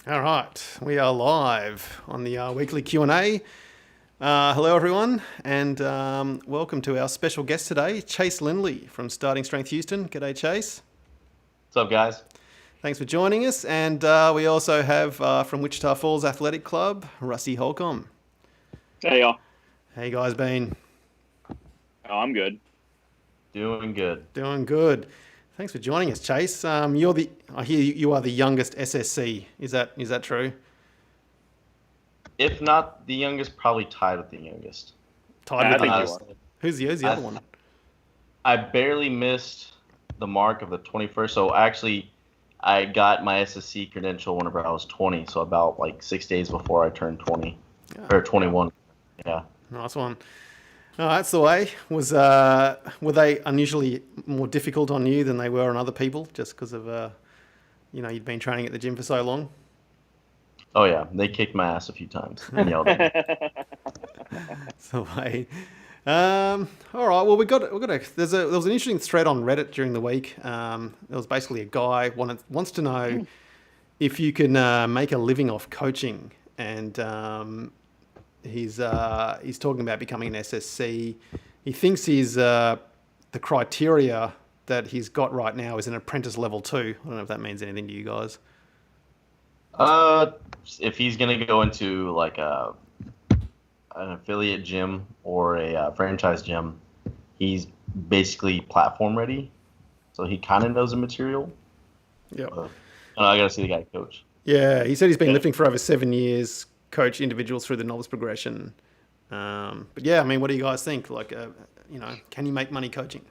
All right, we are live on the weekly Q&A. Hello, everyone, and welcome to our special guest today, Chase Lindley from Starting Strength Houston. G'day, Chase. What's up, guys? Thanks for joining us. And we also have from Wichita Falls Athletic Club, Rusty Holcomb. Hey, y'all. How you guys been? Oh, I'm good. Doing good. Doing good. Thanks for joining us, Chase. I hear you are the youngest SSC. Is that true? If not the youngest, probably tied with the youngest. Tied I with think the you youngest. are. Who's the other one? I barely missed the mark of the 21st. So actually, I got my SSC credential whenever I was 20. So about like 6 days before I turned 20 or 21. Yeah. Nice one. No, that's the way. Were they unusually more difficult on you than they were on other people, just because of you'd been training at the gym for so long? Oh yeah, they kicked my ass a few times and yelled at me. That's the way. All right. Well, there was an interesting thread on Reddit during the week. There was basically a guy wants to know if you can make a living off coaching, and he's talking about becoming an SSC. He thinks the criteria that he's got right now is an apprentice level 2. I don't know if that means anything to you guys. If he's gonna go into like an affiliate gym or a franchise gym, he's basically platform ready. So he kind of knows the material. Yeah. I gotta see the guy coach. Yeah, he said he's been lifting for over 7 years, coach individuals through the novice progression. But yeah, I mean, what do you guys think? Like, can you make money coaching?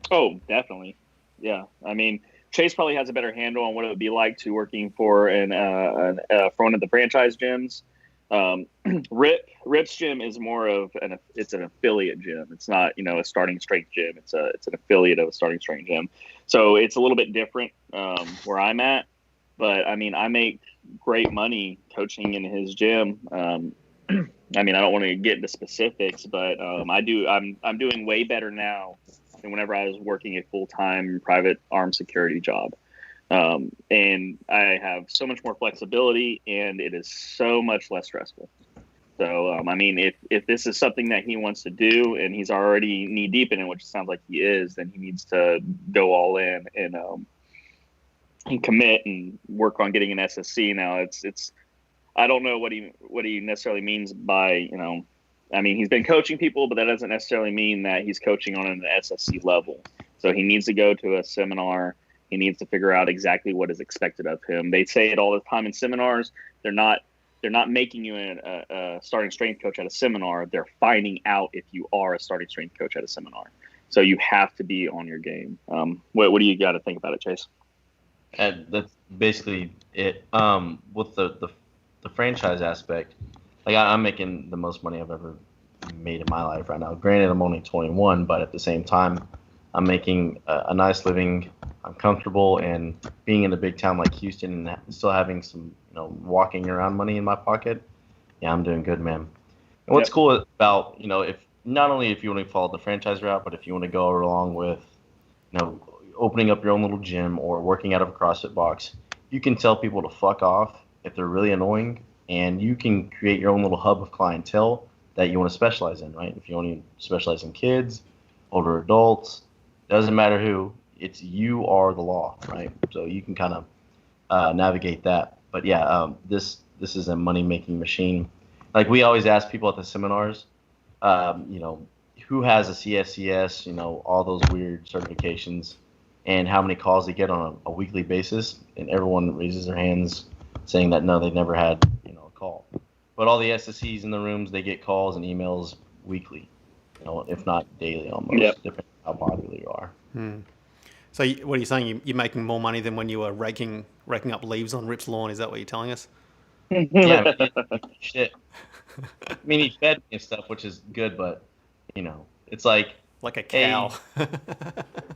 Oh, definitely. Yeah. I mean, Chase probably has a better handle on what it would be like to working for for one of the franchise gyms. Rip's gym is more of it's an affiliate gym. It's not, a starting strength gym. It's an affiliate of a starting strength gym. So it's a little bit different where I'm at. But I mean, I make great money coaching in his gym. I mean, I don't want to get into specifics, but I do. I'm doing way better now than whenever I was working a full-time private armed security job. And I have so much more flexibility, and it is so much less stressful. So, I mean, if this is something that he wants to do, and he's already knee deep in it, which it sounds like he is, then he needs to go all in and commit and work on getting an SSC. Now, it's I don't know what he necessarily means by, I mean, he's been coaching people, but that doesn't necessarily mean that he's coaching on an SSC level. So he needs to go to a seminar. He needs to figure out exactly what is expected of him. They say it all the time in seminars. They're not making you a starting strength coach at a seminar. They're finding out if you are a starting strength coach at a seminar. So you have to be on your game. What do you got to think about it, Chase? And that's basically it. With the franchise aspect, like I'm making the most money I've ever made in my life right now. Granted, I'm only 21, but at the same time, I'm making a nice living. I'm comfortable, and being in a big town like Houston and still having some, walking around money in my pocket. Yeah, I'm doing good, man. And what's cool about, if not only if you want to follow the franchise route, but if you want to go along with, opening up your own little gym or working out of a CrossFit box, you can tell people to fuck off if they're really annoying, and you can create your own little hub of clientele that you want to specialize in, right? If you want to specialize in kids, older adults, doesn't matter who, it's you are the law, right? So you can kind of navigate that. But yeah, this is a money-making machine. Like we always ask people at the seminars, who has a CSCS, all those weird certifications, and how many calls they get on a weekly basis, and everyone raises their hands saying that no, they've never had a call. But all the SSCs in the rooms, they get calls and emails weekly, if not daily almost, depending on how popular you are. So what are you saying? You're making more money than when you were raking up leaves on Rip's lawn? Is that what you're telling us? Yeah, shit. I mean, he fed me and stuff, which is good, but it's like a cow. Hey,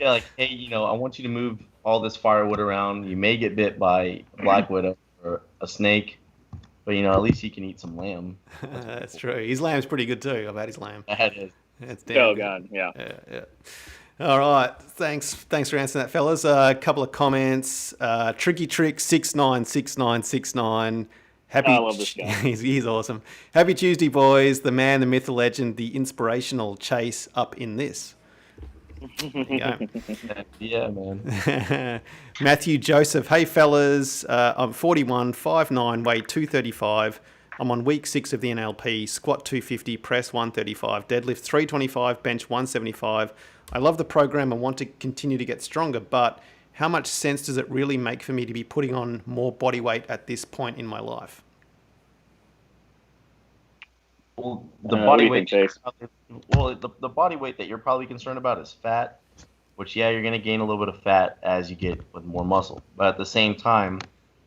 yeah, like, hey, I want you to move all this firewood around. You may get bit by a black widow or a snake, but at least you can eat some lamb. That's true. His lamb's pretty good too. I've had his lamb. That is. It's Oh God, yeah. Yeah. All right. Thanks for answering that, fellas. A couple of comments. Tricky Trick 696969. Happy. I love this guy. He's awesome. Happy Tuesday, boys. The man, the myth, the legend, the inspirational Chase up in this. There you go. Yeah, man. Matthew Joseph. Hey, fellas. I'm 41, 5'9", weigh 235. I'm on week 6 of the NLP. Squat 250, press 135, deadlift 325, bench 175. I love the program and want to continue to get stronger, but how much sense does it really make for me to be putting on more body weight at this point in my life? Well, the what do body you weight. think, Chase? Well, the body weight that you're probably concerned about is fat, which you're going to gain a little bit of fat as you get with more muscle. But at the same time,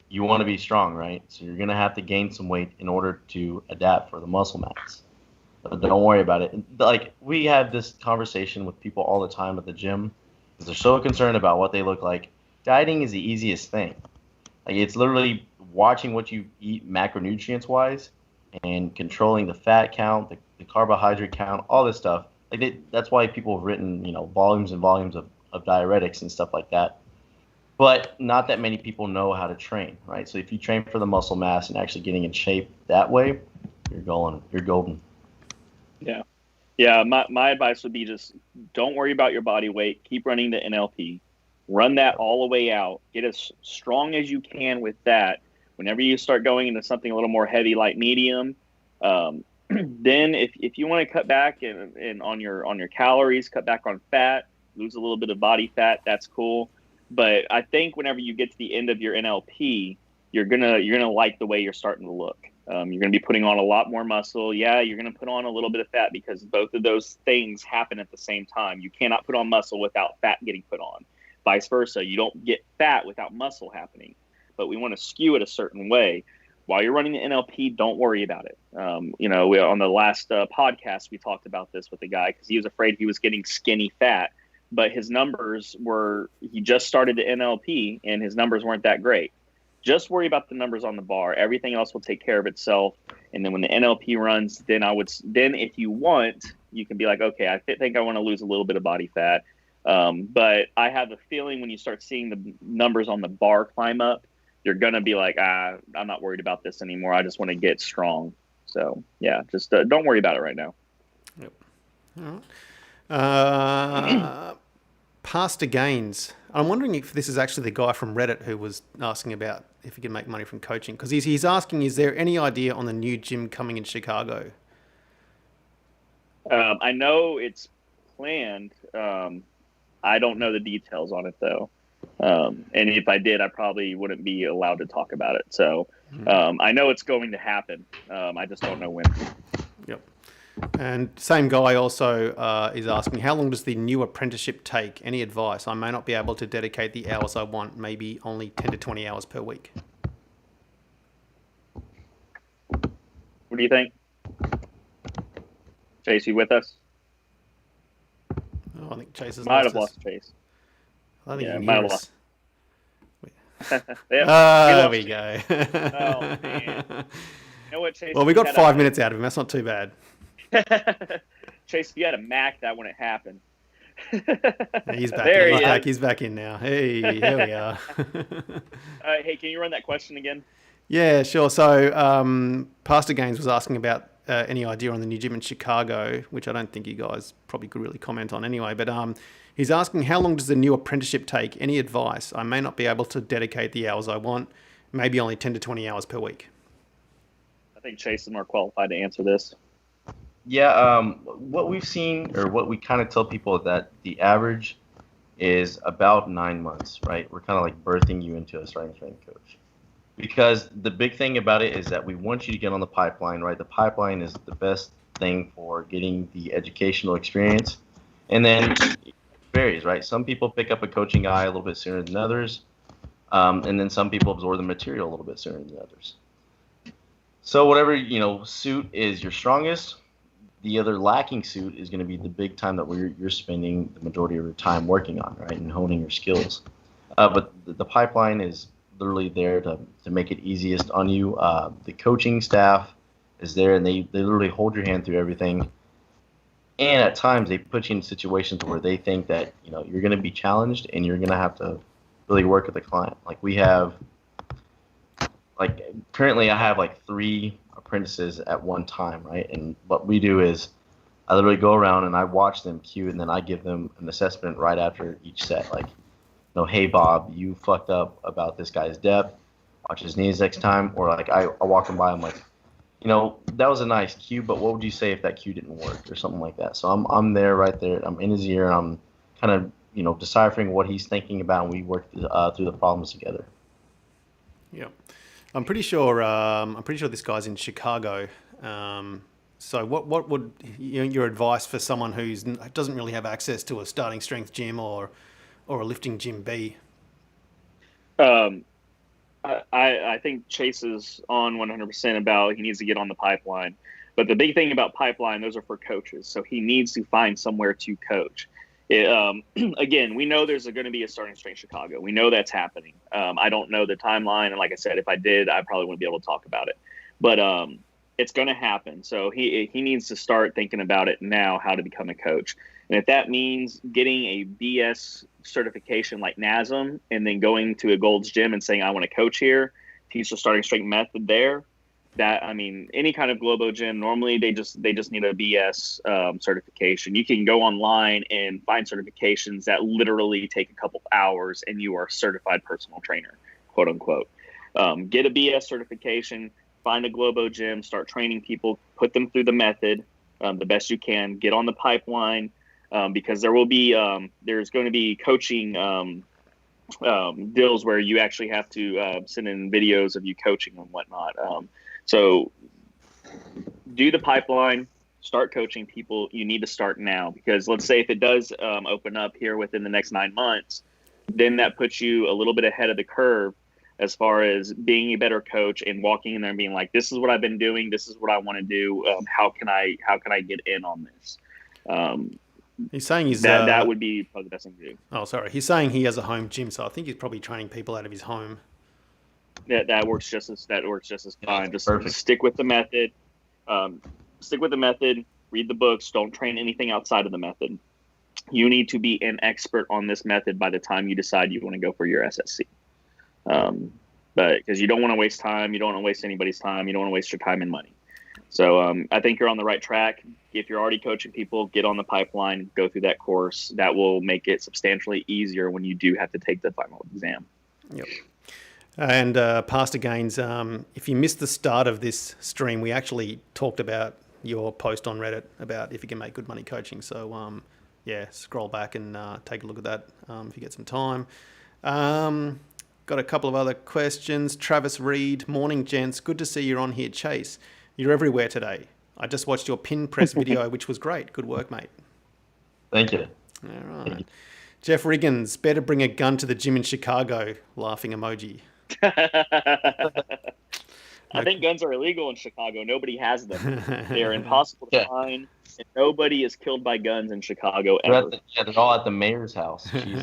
you want to be strong, right? So you're going to have to gain some weight in order to adapt for the muscle mass. But don't worry about it. Like, we have this conversation with people all the time at the gym because they're so concerned about what they look like. Dieting is the easiest thing. Like, it's literally watching what you eat macronutrients wise and controlling the fat count, the carbohydrate count, all this stuff. Like, that's why people have written, volumes and volumes of diuretics and stuff like that. But not that many people know how to train, right? So if you train for the muscle mass and actually getting in shape that way, you're golden. Yeah. My advice would be just don't worry about your body weight. Keep running the NLP. Run that all the way out. Get as strong as you can with that. Whenever you start going into something a little more heavy, like medium, then if you want to cut back and on your calories, cut back on fat, lose a little bit of body fat, that's cool. But I think whenever you get to the end of your NLP, you're gonna like the way you're starting to look. You're gonna be putting on a lot more muscle. Yeah, you're gonna put on a little bit of fat because both of those things happen at the same time. You cannot put on muscle without fat getting put on. Vice versa, you don't get fat without muscle happening. But we want to skew it a certain way. While you're running the NLP, don't worry about it. We on the last podcast we talked about this with the guy because he was afraid he was getting skinny fat. But his numbers he just started the NLP and his numbers weren't that great. Just worry about the numbers on the bar. Everything else will take care of itself. And then when the NLP runs, then if you want, you can be like, okay, I think I want to lose a little bit of body fat. But I have a feeling when you start seeing the numbers on the bar climb up, you're going to be like, I'm not worried about this anymore. I just want to get strong. So yeah, just don't worry about it right now. Yep. All right. Pastor Gaines. I'm wondering if this is actually the guy from Reddit who was asking about if he can make money from coaching. Because he's asking, is there any idea on the new gym coming in Chicago? I know it's planned. I don't know the details on it, though. And if I did, I probably wouldn't be allowed to talk about it. So I know it's going to happen. I just don't know when. Yep. And same guy also is asking, how long does the new apprenticeship take? Any advice? I may not be able to dedicate the hours I want, maybe only 10 to 20 hours per week. What do you think? Chase, you with us? Oh, I think Chase has Might lost have lost Chase. I think Yeah, he might can have hear us. There we go. Oh, man. You know what, Chase? Well, we got 5 minutes out of him. That's not too bad. Chase, you had a Mac that when it happened. He's back. There He's back in now. Hey, here we are. Hey, can you run that question again? Yeah, sure. So Pastor Gaines was asking about any idea on the new gym in Chicago, which I don't think you guys probably could really comment on anyway. But he's asking, how long does the new apprenticeship take? Any advice? I may not be able to dedicate the hours I want, maybe only 10 to 20 hours per week. I think Chase is more qualified to answer this. Yeah, what we've seen, or what we kind of tell people, is that the average is about 9 months, right? We're kind of like birthing you into a strength training coach. Because the big thing about it is that we want you to get on the pipeline, right? The pipeline is the best thing for getting the educational experience. And then it varies, right? Some people pick up a coaching eye a little bit sooner than others. And then some people absorb the material a little bit sooner than others. So whatever, suit is your strongest, the other lacking suit is going to be the big time that you're spending the majority of your time working on, right, and honing your skills. But the pipeline is literally there to make it easiest on you. The coaching staff is there, and they literally hold your hand through everything. And at times they put you in situations where they think that you're going to be challenged and you're going to have to really work with the client. Like we have, like currently I have like 3 apprentices at one time, right? And what we do is I literally go around and I watch them cue, and then I give them an assessment right after each set. Like, hey Bob, you fucked up about this guy's depth. Watch his knees next time. Or like I walk him by, I'm like, that was a nice cue, but what would you say if that cue didn't work or something like that? So I'm there right there. I'm in his ear, and I'm kind of deciphering what he's thinking about, and we work through the problems together. Yeah, I'm pretty sure this guy's in Chicago. So what would your advice for someone who doesn't really have access to a starting strength gym or a lifting gym be? I think Chase is on 100% about he needs to get on the pipeline. But the big thing about pipeline, those are for coaches. So he needs to find somewhere to coach. Again, we know there's going to be a starting strength Chicago. We know that's happening. I don't know the timeline. And like I said, if I did, I probably wouldn't be able to talk about it. But it's going to happen. So he needs to start thinking about it now, how to become a coach. And if that means getting a BS certification like NASM and then going to a Gold's Gym and saying, I want to coach here, teach the starting strength method there, any kind of Globo gym, normally they just need a BS certification. You can go online and find certifications that literally take a couple hours and you are a certified personal trainer, quote unquote. Get a BS certification, find a Globo gym, start training people, put them through the method the best you can, get on the pipeline. Because there will be there's going to be coaching deals where you actually have to send in videos of you coaching and whatnot. So do the pipeline, start coaching people. You need to start now, because let's say if it does open up here within the next 9 months, then that puts you a little bit ahead of the curve as far as being a better coach and walking in there and being like, this is what I've been doing. This is what I want to do. How can I get in on this? He's saying that would be probably the best thing to do. Oh, sorry. He's saying he has a home gym, so I think he's probably training people out of his home. That works just as fine. Just Perfect. Stick with the method. Read the books. Don't train anything outside of the method. You need to be an expert on this method by the time you decide you want to go for your SSC. But because you don't want to waste time, you don't want to waste anybody's time, you don't want to waste your time and money. So I think you're on the right track. If you're already coaching people, get on the pipeline, go through that course. That will make it substantially easier when you do have to take the final exam. Yep. And Pastor Gaines, if you missed the start of this stream, we actually talked about your post on Reddit about if you can make good money coaching. So scroll back and take a look at that if you get some time. Got a couple of other questions. Travis Reed, morning gents. Good to see you're on here, Chase. You're everywhere today. I just watched your pin press video, which was great. Good work, mate. Thank you. All right. Jeff Riggins, better bring a gun to the gym in Chicago. Laughing emoji. I think guns are illegal in Chicago. Nobody has them. They're impossible to find. And nobody is killed by guns in Chicago ever. They're all at the mayor's house. She's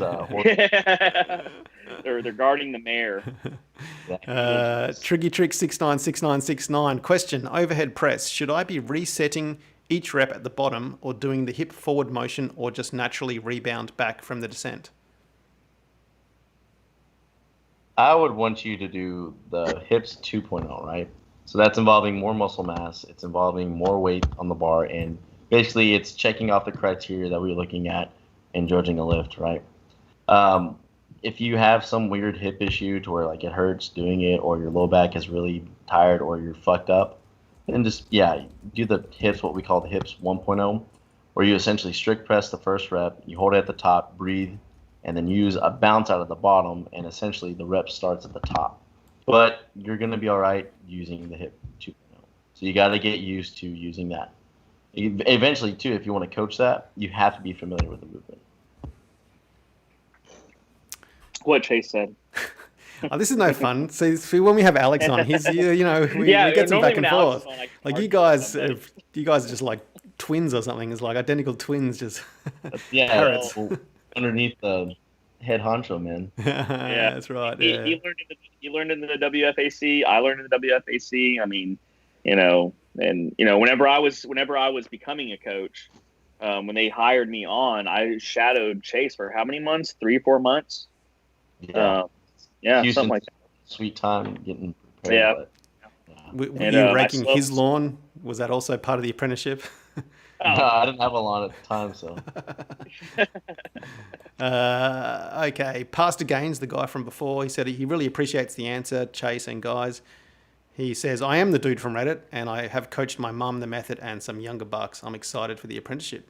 they're guarding the mayor. Triggy Trick 696969. Question: overhead press. Should I be resetting each rep at the bottom, or doing the hip forward motion, or just naturally rebound back from the descent? I would want you to do the hips 2.0, right? So that's involving more muscle mass. It's involving more weight on the bar, and basically it's checking off the criteria that we're looking at in judging a lift, right? If you have some weird hip issue to where like it hurts doing it, or your low back is really tired, or you're fucked up, then just do the hips, what we call the hips 1.0, where you essentially strict press the first rep, you hold it at the top, breathe, and then use a bounce out of the bottom, and essentially the rep starts at the top. But you're going to be all right using the hip 2.0. So you got to get used to using that. Eventually, too, if you want to coach that, you have to be familiar with the movement. What Chase said. Oh, this is no fun. See, when we have Alex on, we get some back and forth. Like you guys are just like twins or something. It's like identical twins, just parrots. Underneath the head honcho, man. Yeah, that's right. He learned in the WFAC. I learned in the WFAC. I mean, whenever I was becoming a coach, when they hired me on, I shadowed Chase for how many months? 3-4 months. Yeah. Yeah, Houston's something like that. sweet time getting prepared. Yeah. But, Were And, you I raking slowly- his lawn? Was that also part of the apprenticeship? no, I didn't have a lawn at the time, so. Okay, Pastor Gaines, the guy from before, he said he really appreciates the answer, Chase and guys. He says, I am the dude from Reddit, and I have coached my mum the method and some younger bucks. I'm excited for the apprenticeship.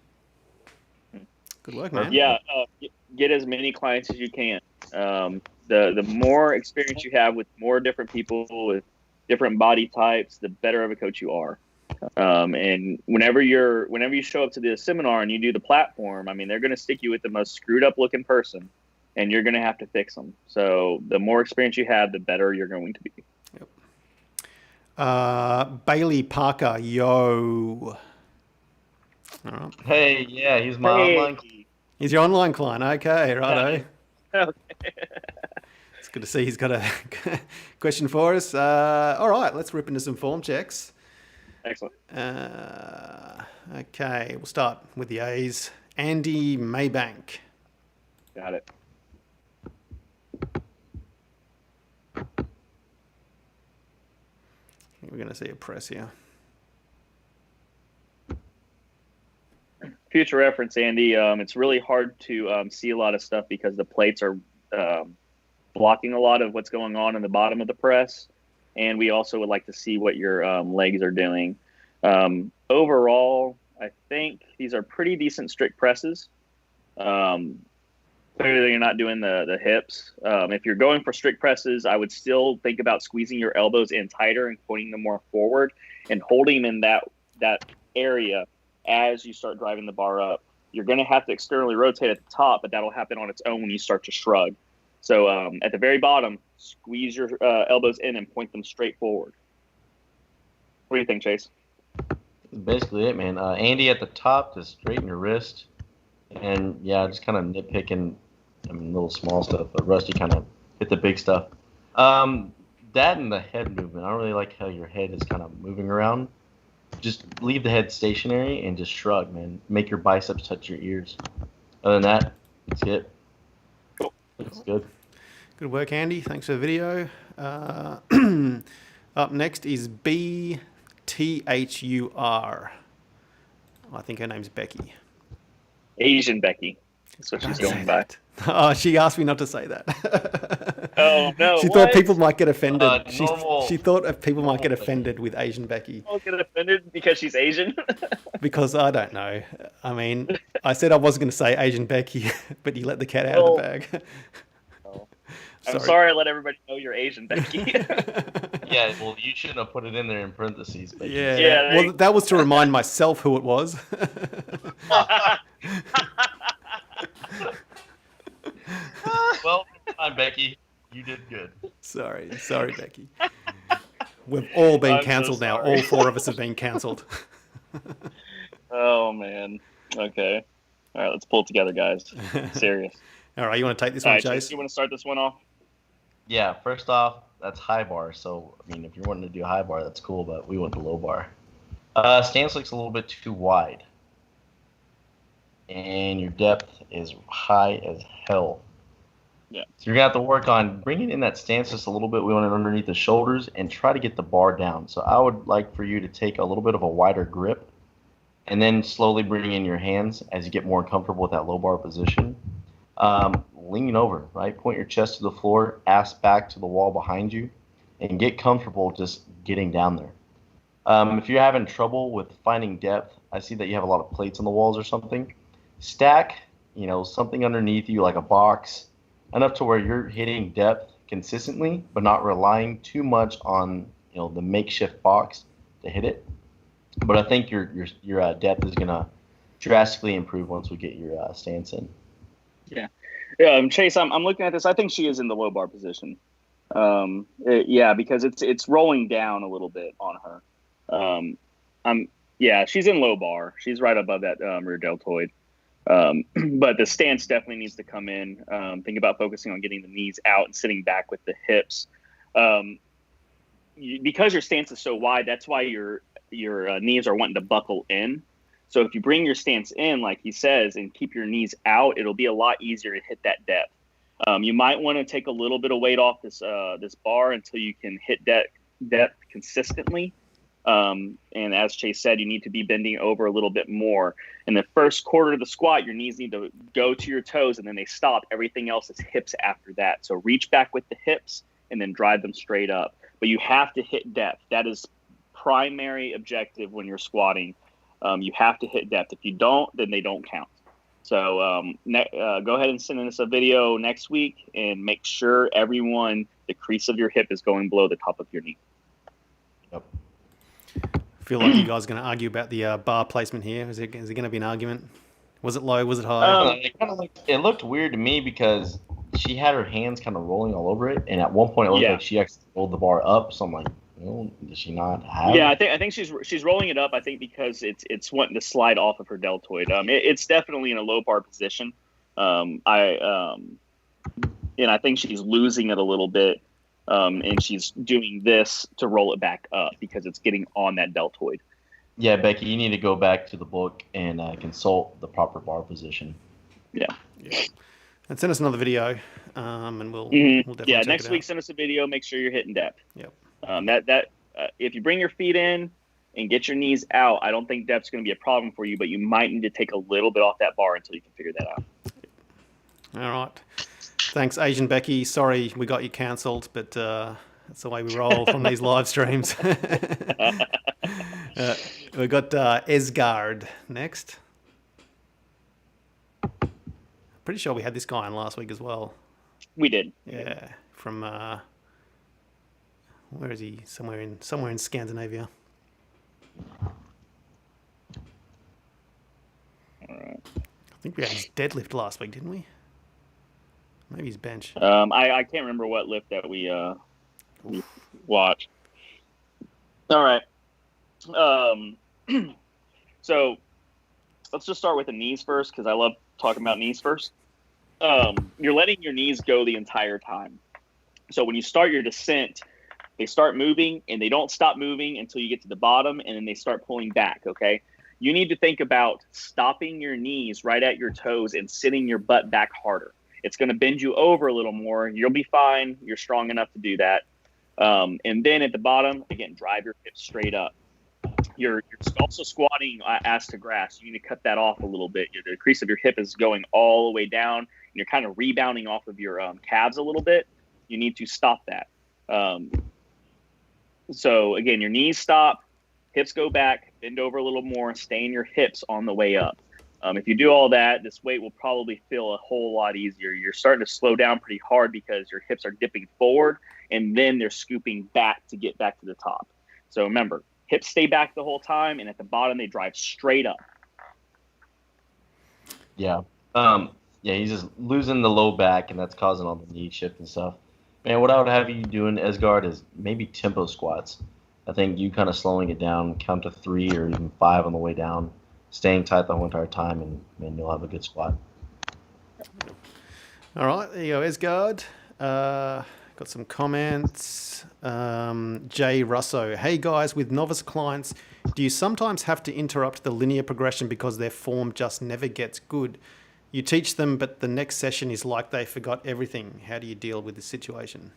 Good work, man. Yeah, get as many clients as you can. The more experience you have with more different people with different body types, the better of a coach you are. And whenever you show up to the seminar and you do the platform, I mean, they're going to stick you with the most screwed up looking person, and you're going to have to fix them. So the more experience you have, the better you're going to be. Yep. Bailey Parker, yo. All right. Hey, yeah, he's my online. He's your online client. Okay, righto. Okay. It's good to see he's got a question for us. All right, let's rip into some form checks. Excellent. Okay, we'll start with the A's. Andy Maybank. Got it. I think we're going to see a press here. Future reference, Andy. It's really hard to see a lot of stuff because the plates are blocking a lot of what's going on in the bottom of the press, and we also would like to see what your legs are doing. Overall, I think these are pretty decent strict presses. Clearly, you're not doing the hips. If you're going for strict presses, I would still think about squeezing your elbows in tighter and pointing them more forward and holding them in that area as you start driving the bar up. You're going to have to externally rotate at the top, but that'll happen on its own when you start to shrug. So at the very bottom, squeeze your elbows in and point them straight forward. What do you think, Chase? That's basically it, man. Andy at the top, just straighten your wrist. And, yeah, just kind of nitpicking, little small stuff. But Rusty kind of hit the big stuff. That and the head movement. I don't really like how your head is kind of moving around. Just leave the head stationary and just shrug, man. Make your biceps touch your ears. Other than that, that's it. Cool. That's good. Good work, Andy. Thanks for the video. Up next is BTHUR. I think her name's Becky. Asian Becky. That's what she's going by. Oh, she asked me not to say that. Oh, no. She what? thought people might get offended. Normal- she thought people might get normal offended with Asian Becky. I'll get offended because she's Asian. Because I don't know. I mean, I said I wasn't going to say Asian Becky, but you let the cat out of the bag. I'm sorry I let everybody know you're Asian, Becky. Yeah, well, you shouldn't have put it in there in parentheses. But Yeah. Well, that was to remind myself who it was. Well, fine, Becky. You did good. Sorry, Becky. We've all been I'm so cancelled now. sorry. All four of us have been cancelled. Oh, man. Okay. All right, let's pull it together, guys. Serious. All right, you want to take this All one, right, Chase? Chase, you want to start this one off? Yeah, first off, that's high bar. So, I mean, if you're wanting to do high bar, that's cool, but we went to low bar. Stance looks a little bit too wide. And your depth is high as hell. Yeah. So you're going to have to work on bringing in that stance just a little bit. We want it underneath the shoulders and try to get the bar down. So I would like for you to take a little bit of a wider grip and then slowly bring in your hands as you get more comfortable with that low bar position. Lean over, right? Point your chest to the floor, ass back to the wall behind you, and get comfortable just getting down there. If you're having trouble with finding depth, I see that you have a lot of plates on the walls or something. Stack, something underneath you like a box, enough to where you're hitting depth consistently, but not relying too much on the makeshift box to hit it. But I think your depth is gonna drastically improve once we get your stance in. Yeah. Chase, I'm looking at this. I think she is in the low bar position. Because it's rolling down a little bit on her. She's in low bar. She's right above that rear deltoid. But the stance definitely needs to come in. Think about focusing on getting the knees out and sitting back with the hips. Because your stance is so wide, that's why your knees are wanting to buckle in. So if you bring your stance in, like he says, and keep your knees out, it'll be a lot easier to hit that depth. You might want to take a little bit of weight off this bar until you can hit depth consistently. And as Chase said, you need to be bending over a little bit more. In the first quarter of the squat, your knees need to go to your toes, and then they stop. Everything else is hips after that. So reach back with the hips and then drive them straight up. But you have to hit depth. That is primary objective when you're squatting. You have to hit depth. If you don't, then they don't count. So go ahead and send us a video next week and make sure the crease of your hip is going below the top of your knee. Yep. I feel like you guys are going to argue about the bar placement here. Is it going to be an argument? Was it low? Was it high? It looked weird to me because she had her hands kind of rolling all over it, and at one point it looked like she actually rolled the bar up. So I'm like, does she not have? Yeah, I think she's rolling it up. I think because it's wanting to slide off of her deltoid. It's definitely in a low bar position. And I think she's losing it a little bit. And she's doing this to roll it back up because it's getting on that deltoid. Yeah, Becky, you need to go back to the book and consult the proper bar position. Yeah. And send us another video, and we'll definitely check next it week out. send us a video. Make sure you're hitting depth. Yep. If you bring your feet in and get your knees out, I don't think depth's going to be a problem for you, but you might need to take a little bit off that bar until you can figure that out. All right. Thanks, Asian Becky. Sorry we got you cancelled, but that's the way we roll from these live streams. We've got Asgard next. Pretty sure we had this guy on last week as well. We did. Yeah, from where is he? Somewhere in Scandinavia. All right. I think we had his deadlift last week, didn't we? Maybe his bench. I can't remember what lift that we watched. All right. So let's just start with the knees first because I love talking about knees first. You're letting your knees go the entire time. So when you start your descent, they start moving and they don't stop moving until you get to the bottom, and then they start pulling back, okay? You need to think about stopping your knees right at your toes and sitting your butt back harder. It's going to bend you over a little more. You'll be fine. You're strong enough to do that. And then at the bottom, again, drive your hips straight up. You're also squatting ass to grass. You need to cut that off a little bit. The crease of your hip is going all the way down, and you're kind of rebounding off of your calves a little bit. You need to stop that. So again, your knees stop, hips go back, bend over a little more, stay in your hips on the way up. If you do all that, this weight will probably feel a whole lot easier. You're starting to slow down pretty hard because your hips are dipping forward, and then they're scooping back to get back to the top. So remember, hips stay back the whole time, and at the bottom, they drive straight up. Yeah. He's just losing the low back, and that's causing all the knee shift and stuff. Man, what I would have you doing, Asgard, is maybe tempo squats. I think you kind of slowing it down, count to 3 or even 5 on the way down, staying tight the whole entire time, and man, you'll have a good squat. All right, there you go, Asgard. Got some comments. Jay Russo. Hey guys, with novice clients, do you sometimes have to interrupt the linear progression because their form just never gets good? You teach them, but the next session is like they forgot everything. How do you deal with this situation?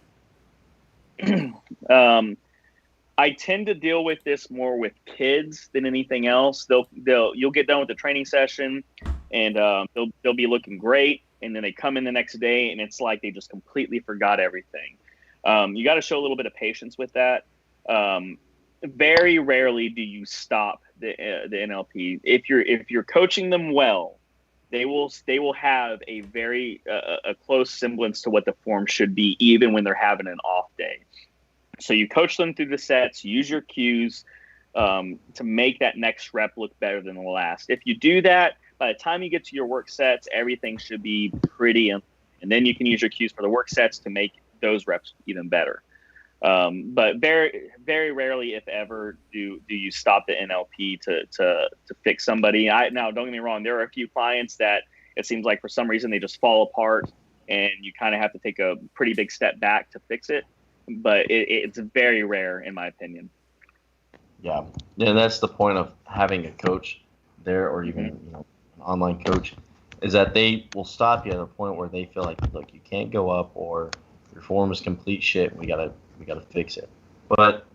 I tend to deal with this more with kids than anything else. You'll get done with the training session, and they'll be looking great, and then they come in the next day, and it's like they just completely forgot everything. You got to show a little bit of patience with that. Very rarely do you stop the NLP. If you're coaching them well, they will have a very a close semblance to what the form should be, even when they're having an off day. So you coach them through the sets, use your cues to make that next rep look better than the last. If you do that, by the time you get to your work sets, everything should be pretty, and then you can use your cues for the work sets to make those reps even better. But very, very rarely, if ever, do you stop the NLP to fix somebody. Now, don't get me wrong, there are a few clients that it seems like for some reason they just fall apart, and you kind of have to take a pretty big step back to fix it. But it's very rare, in my opinion. Yeah, that's the point of having a coach there, or even an online coach, is that they will stop you at a point where they feel like, look, you can't go up, or your form is complete shit. We gotta fix it. But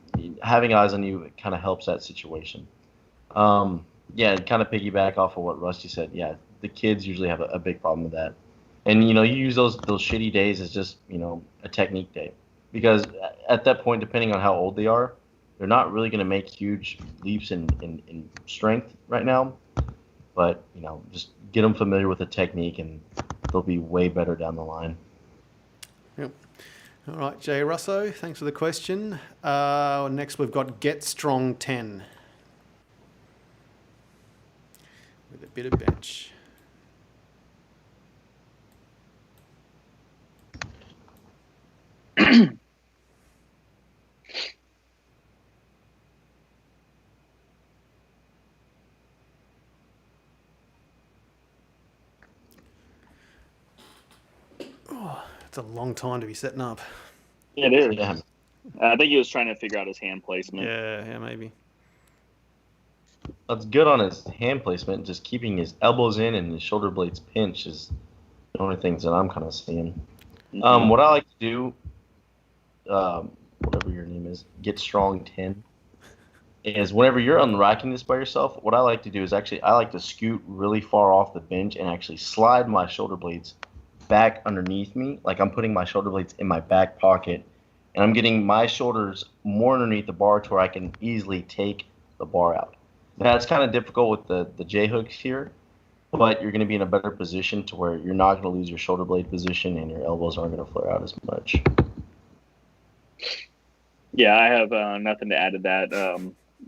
having eyes on you, it kind of helps that situation. Yeah, kind of piggyback off of what Rusty said. Yeah, the kids usually have a big problem with that, and you use those shitty days as just a technique day, because at that point, depending on how old they are, they're not really going to make huge leaps in strength right now. But just get them familiar with the technique, and they'll be way better down the line. Yep. All right, Jay Russo, thanks for the question. Next, we've got Get Strong 10 with a bit of bench. It's a long time to be setting up. It is. Yeah. I think he was trying to figure out his hand placement. Yeah, maybe. That's good on his hand placement. Just keeping his elbows in and his shoulder blades pinched is the only things that I'm kind of seeing. What I like to do, whatever your name is, Get Strong 10, is whenever you're unracking this by yourself, what I like to do is I like to scoot really far off the bench and actually slide my shoulder blades back underneath me, like I'm putting my shoulder blades in my back pocket, and I'm getting my shoulders more underneath the bar to where I can easily take the bar out. Now, it's kind of difficult with the J hooks here, but you're going to be in a better position to where you're not going to lose your shoulder blade position and your elbows aren't going to flare out as much. Yeah, I have nothing to add to that.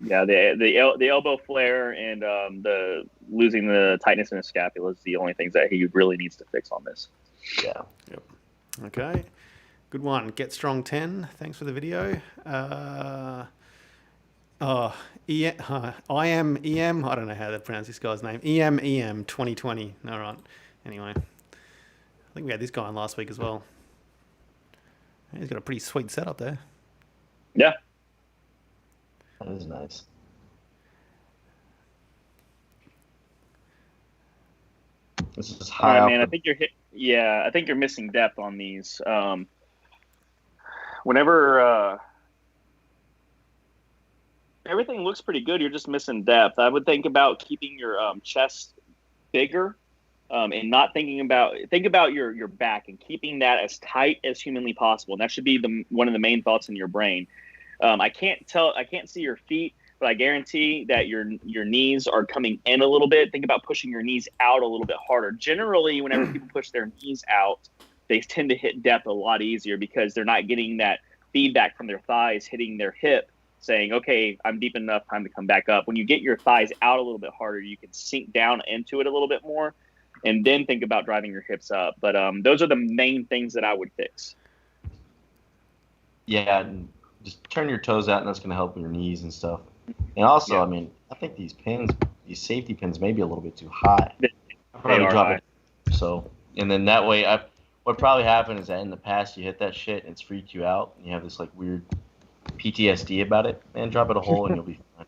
Yeah, the elbow flare and the losing the tightness in his scapula is the only things that he really needs to fix on this. Yeah. Yep. Okay. Good one. Get Strong 10. Thanks for the video. I am EM. I don't know how to pronounce this guy's name. EM 2020. All right. Anyway, I think we had this guy on last week as well. He's got a pretty sweet setup there. Yeah. That is nice. This is high. All right, man. I think you're missing depth on these. Whenever everything looks pretty good, you're just missing depth. I would think about keeping your chest bigger, and not think about your back and keeping that as tight as humanly possible. And that should be one of the main thoughts in your brain. I can't see your feet, but I guarantee that your knees are coming in a little bit. Think about pushing your knees out a little bit harder. Generally, whenever people push their knees out, they tend to hit depth a lot easier because they're not getting that feedback from their thighs hitting their hip saying, okay, I'm deep enough, time to come back up. When you get your thighs out a little bit harder, you can sink down into it a little bit more and then think about driving your hips up. But those are the main things that I would fix. Yeah, and just turn your toes out, and that's going to help with your knees and stuff. And also, yeah. I mean, I think these safety pins may be a little bit too high. I'll probably drop it. So, and then that way, what probably happened is that in the past you hit that shit and it's freaked you out, and you have this like weird PTSD about it. Man, drop it a hole and you'll be fine.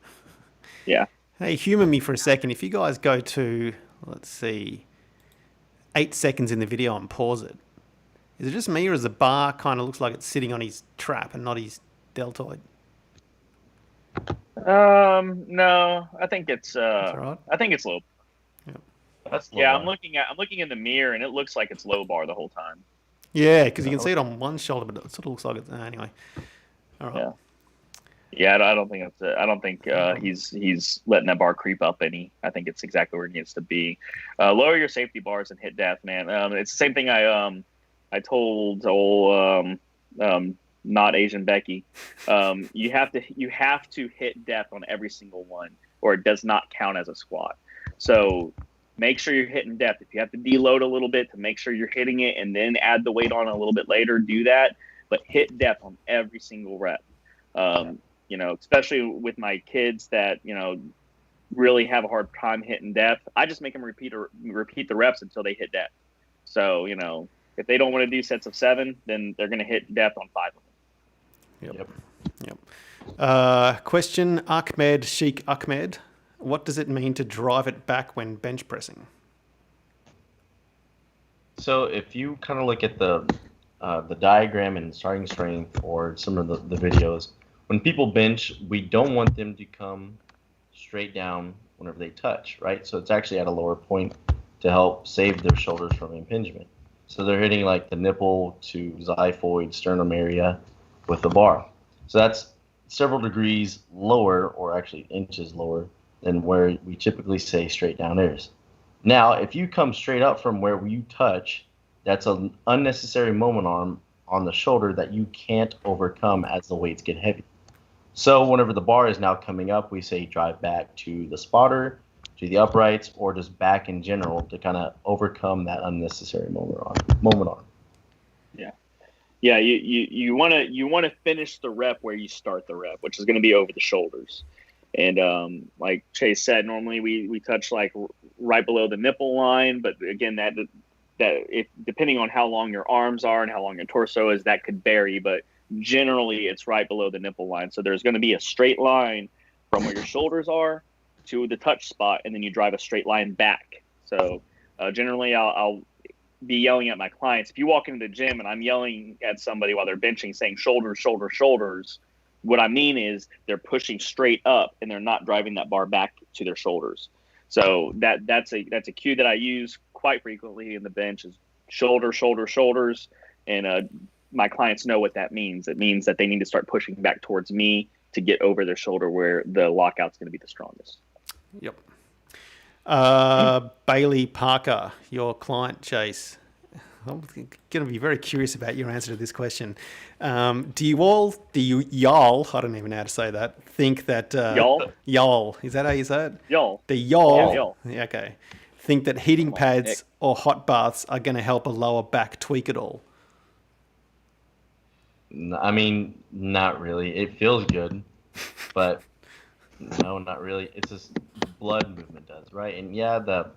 Yeah. Hey, humor me for a second. If you guys go to, let's see, 8 seconds in the video and pause it, is it just me or is the bar kind of looks like it's sitting on his trap and not his deltoid? No, I think it's right. I think it's low. Yep. That's low yeah, bar. I'm looking in the mirror and it looks like it's low bar the whole time. Yeah, because you can see it on one shoulder, but it sort of looks like it's anyway. All right. Yeah, I don't think he's letting that bar creep up any. I think it's exactly where it needs to be. Lower your safety bars and hit depth, man. It's the same thing I told old not Asian Becky. You have to hit depth on every single one, or it does not count as a squat. So make sure you're hitting depth. If you have to deload a little bit to make sure you're hitting it, and then add the weight on a little bit later, do that. But hit depth on every single rep. Especially with my kids that really have a hard time hitting depth. I just make them repeat the reps until they hit depth. So if they don't want to do sets of 7, then they're going to hit depth on 5 of them. Yep. Question, Sheikh Ahmed. what does it mean to drive it back when bench pressing? So if you kind of look at the diagram and starting strength or some of the videos, when people bench, we don't want them to come straight down whenever they touch, right? So it's actually at a lower point to help save their shoulders from impingement. So they're hitting like the nipple to xiphoid sternum area with the bar. So that's several degrees lower, or actually inches lower, than where we typically say straight down is. Now, if you come straight up from where you touch, that's an unnecessary moment arm on the shoulder that you can't overcome as the weights get heavy. So whenever the bar is now coming up, we say drive back to the spotter, to the uprights, or just back in general to kind of overcome that unnecessary moment arm. Yeah, you want to finish the rep where you start the rep, which is going to be over the shoulders. And like Chase said, normally we touch like right below the nipple line, but again, that if depending on how long your arms are and how long your torso is, that could vary. But generally, it's right below the nipple line. So there's going to be a straight line from where your shoulders are to the touch spot, and then you drive a straight line back. So generally, I'll be yelling at my clients. If you walk into the gym and I'm yelling at somebody while they're benching, saying shoulders, shoulders, shoulders, what I mean is they're pushing straight up and they're not driving that bar back to their shoulders. So that's a cue that I use quite frequently in the bench is shoulder, shoulder, shoulders. And my clients know what that means. It means that they need to start pushing back towards me to get over their shoulder where the lockout's going to be the strongest. Yep. Bailey Parker, your client, Chase. I'm going to be very curious about your answer to this question. Do y'all, I don't even know how to say that, think that... y'all, is that how you say it? Y'all. The y'all. Yeah, y'all. Yeah, okay. Think that heating pads or hot baths are going to help a lower back tweak at all? I mean, not really. It feels good, but no, not really. It's just blood movement does, right? And yeah, the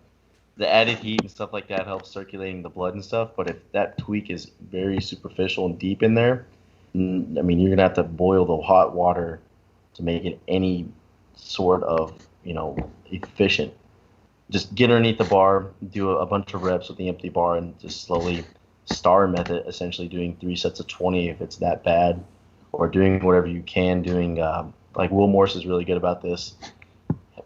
added heat and stuff like that helps circulating the blood and stuff. But if that tweak is very superficial and deep in there, I mean, you're gonna have to boil the hot water to make it any sort of, efficient. Just get underneath the bar, do a bunch of reps with the empty bar, and just slowly star method, essentially doing 3 sets of 20 if it's that bad, or doing whatever you can, doing like Will Morse is really good about this.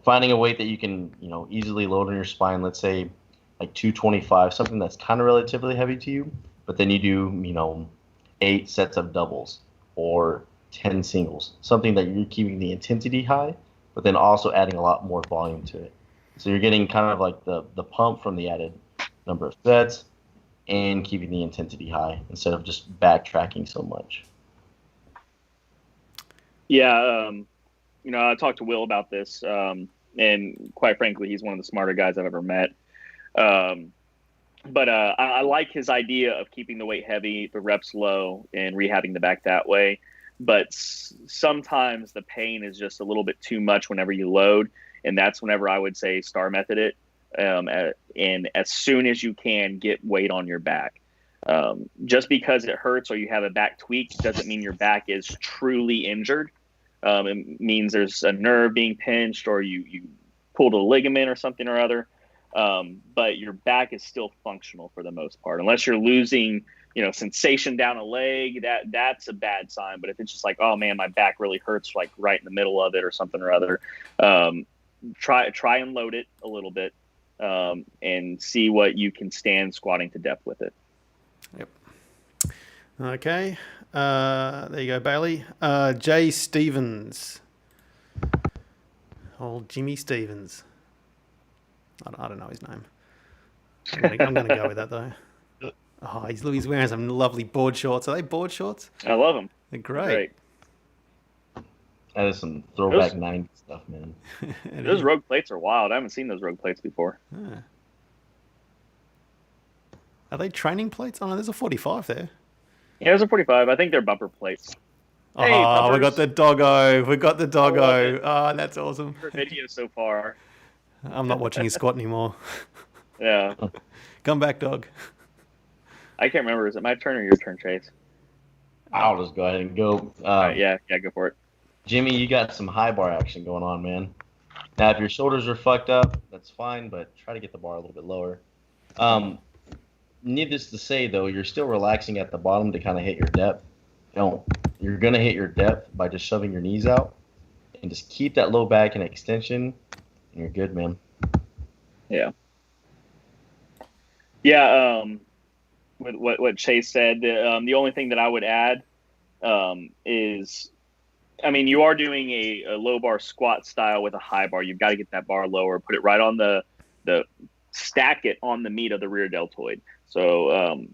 Finding a weight that you can, easily load on your spine, let's say like 225, something that's kind of relatively heavy to you, but then you do, 8 sets of doubles or 10 singles, something that you're keeping the intensity high, but then also adding a lot more volume to it. So you're getting kind of like the pump from the added number of sets and keeping the intensity high instead of just backtracking so much. Yeah, I talked to Will about this, and quite frankly, he's one of the smarter guys I've ever met. But I like his idea of keeping the weight heavy, the reps low, and rehabbing the back that way. But sometimes the pain is just a little bit too much whenever you load, and that's whenever I would say star method it. And as soon as you can, get weight on your back. Just because it hurts or you have a back tweak doesn't mean your back is truly injured. It means there's a nerve being pinched or you pulled a ligament or something or other. But your back is still functional for the most part, unless you're losing, sensation down a leg. That's a bad sign. But if it's just like, oh man, my back really hurts, like right in the middle of it or something or other, try and load it a little bit, and see what you can stand squatting to depth with it. Yep. Okay. There you go, Bailey. Jay Stevens. Old Jimmy Stevens. I don't know his name. I'm going to go with that, though. Oh, he's wearing some lovely board shorts. Are they board shorts? I love them. They're great. That is some throwback 90s stuff, man. Those rogue plates are wild. I haven't seen those rogue plates before. Ah. Are they training plates? Oh, no, there's a 45 there. Yeah, there's a 45. I think they're bumper plates. Oh, Hey, we got the doggo. We got the doggo. Oh, that's awesome. For video so far. I'm not watching his squat anymore. Yeah. Come back, dog. I can't remember. Is it my turn or your turn, Chase? I'll just go ahead and go. Yeah, go for it. Jimmy, you got some high bar action going on, man. Now, if your shoulders are fucked up, that's fine, but try to get the bar a little bit lower. Needless to say, though, you're still relaxing at the bottom to kind of hit your depth. Don't. You're going to hit your depth by just shoving your knees out and just keep that low back in extension, and you're good, man. Yeah. Yeah. With what Chase said, the only thing that I would add is, I mean, you are doing a low bar squat style with a high bar. You've got to get that bar lower, put it right on the stack it on the meat of the rear deltoid. So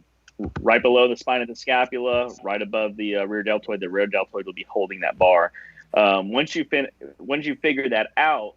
right below the spine of the scapula, right above the rear deltoid will be holding that bar. Once you figure that out,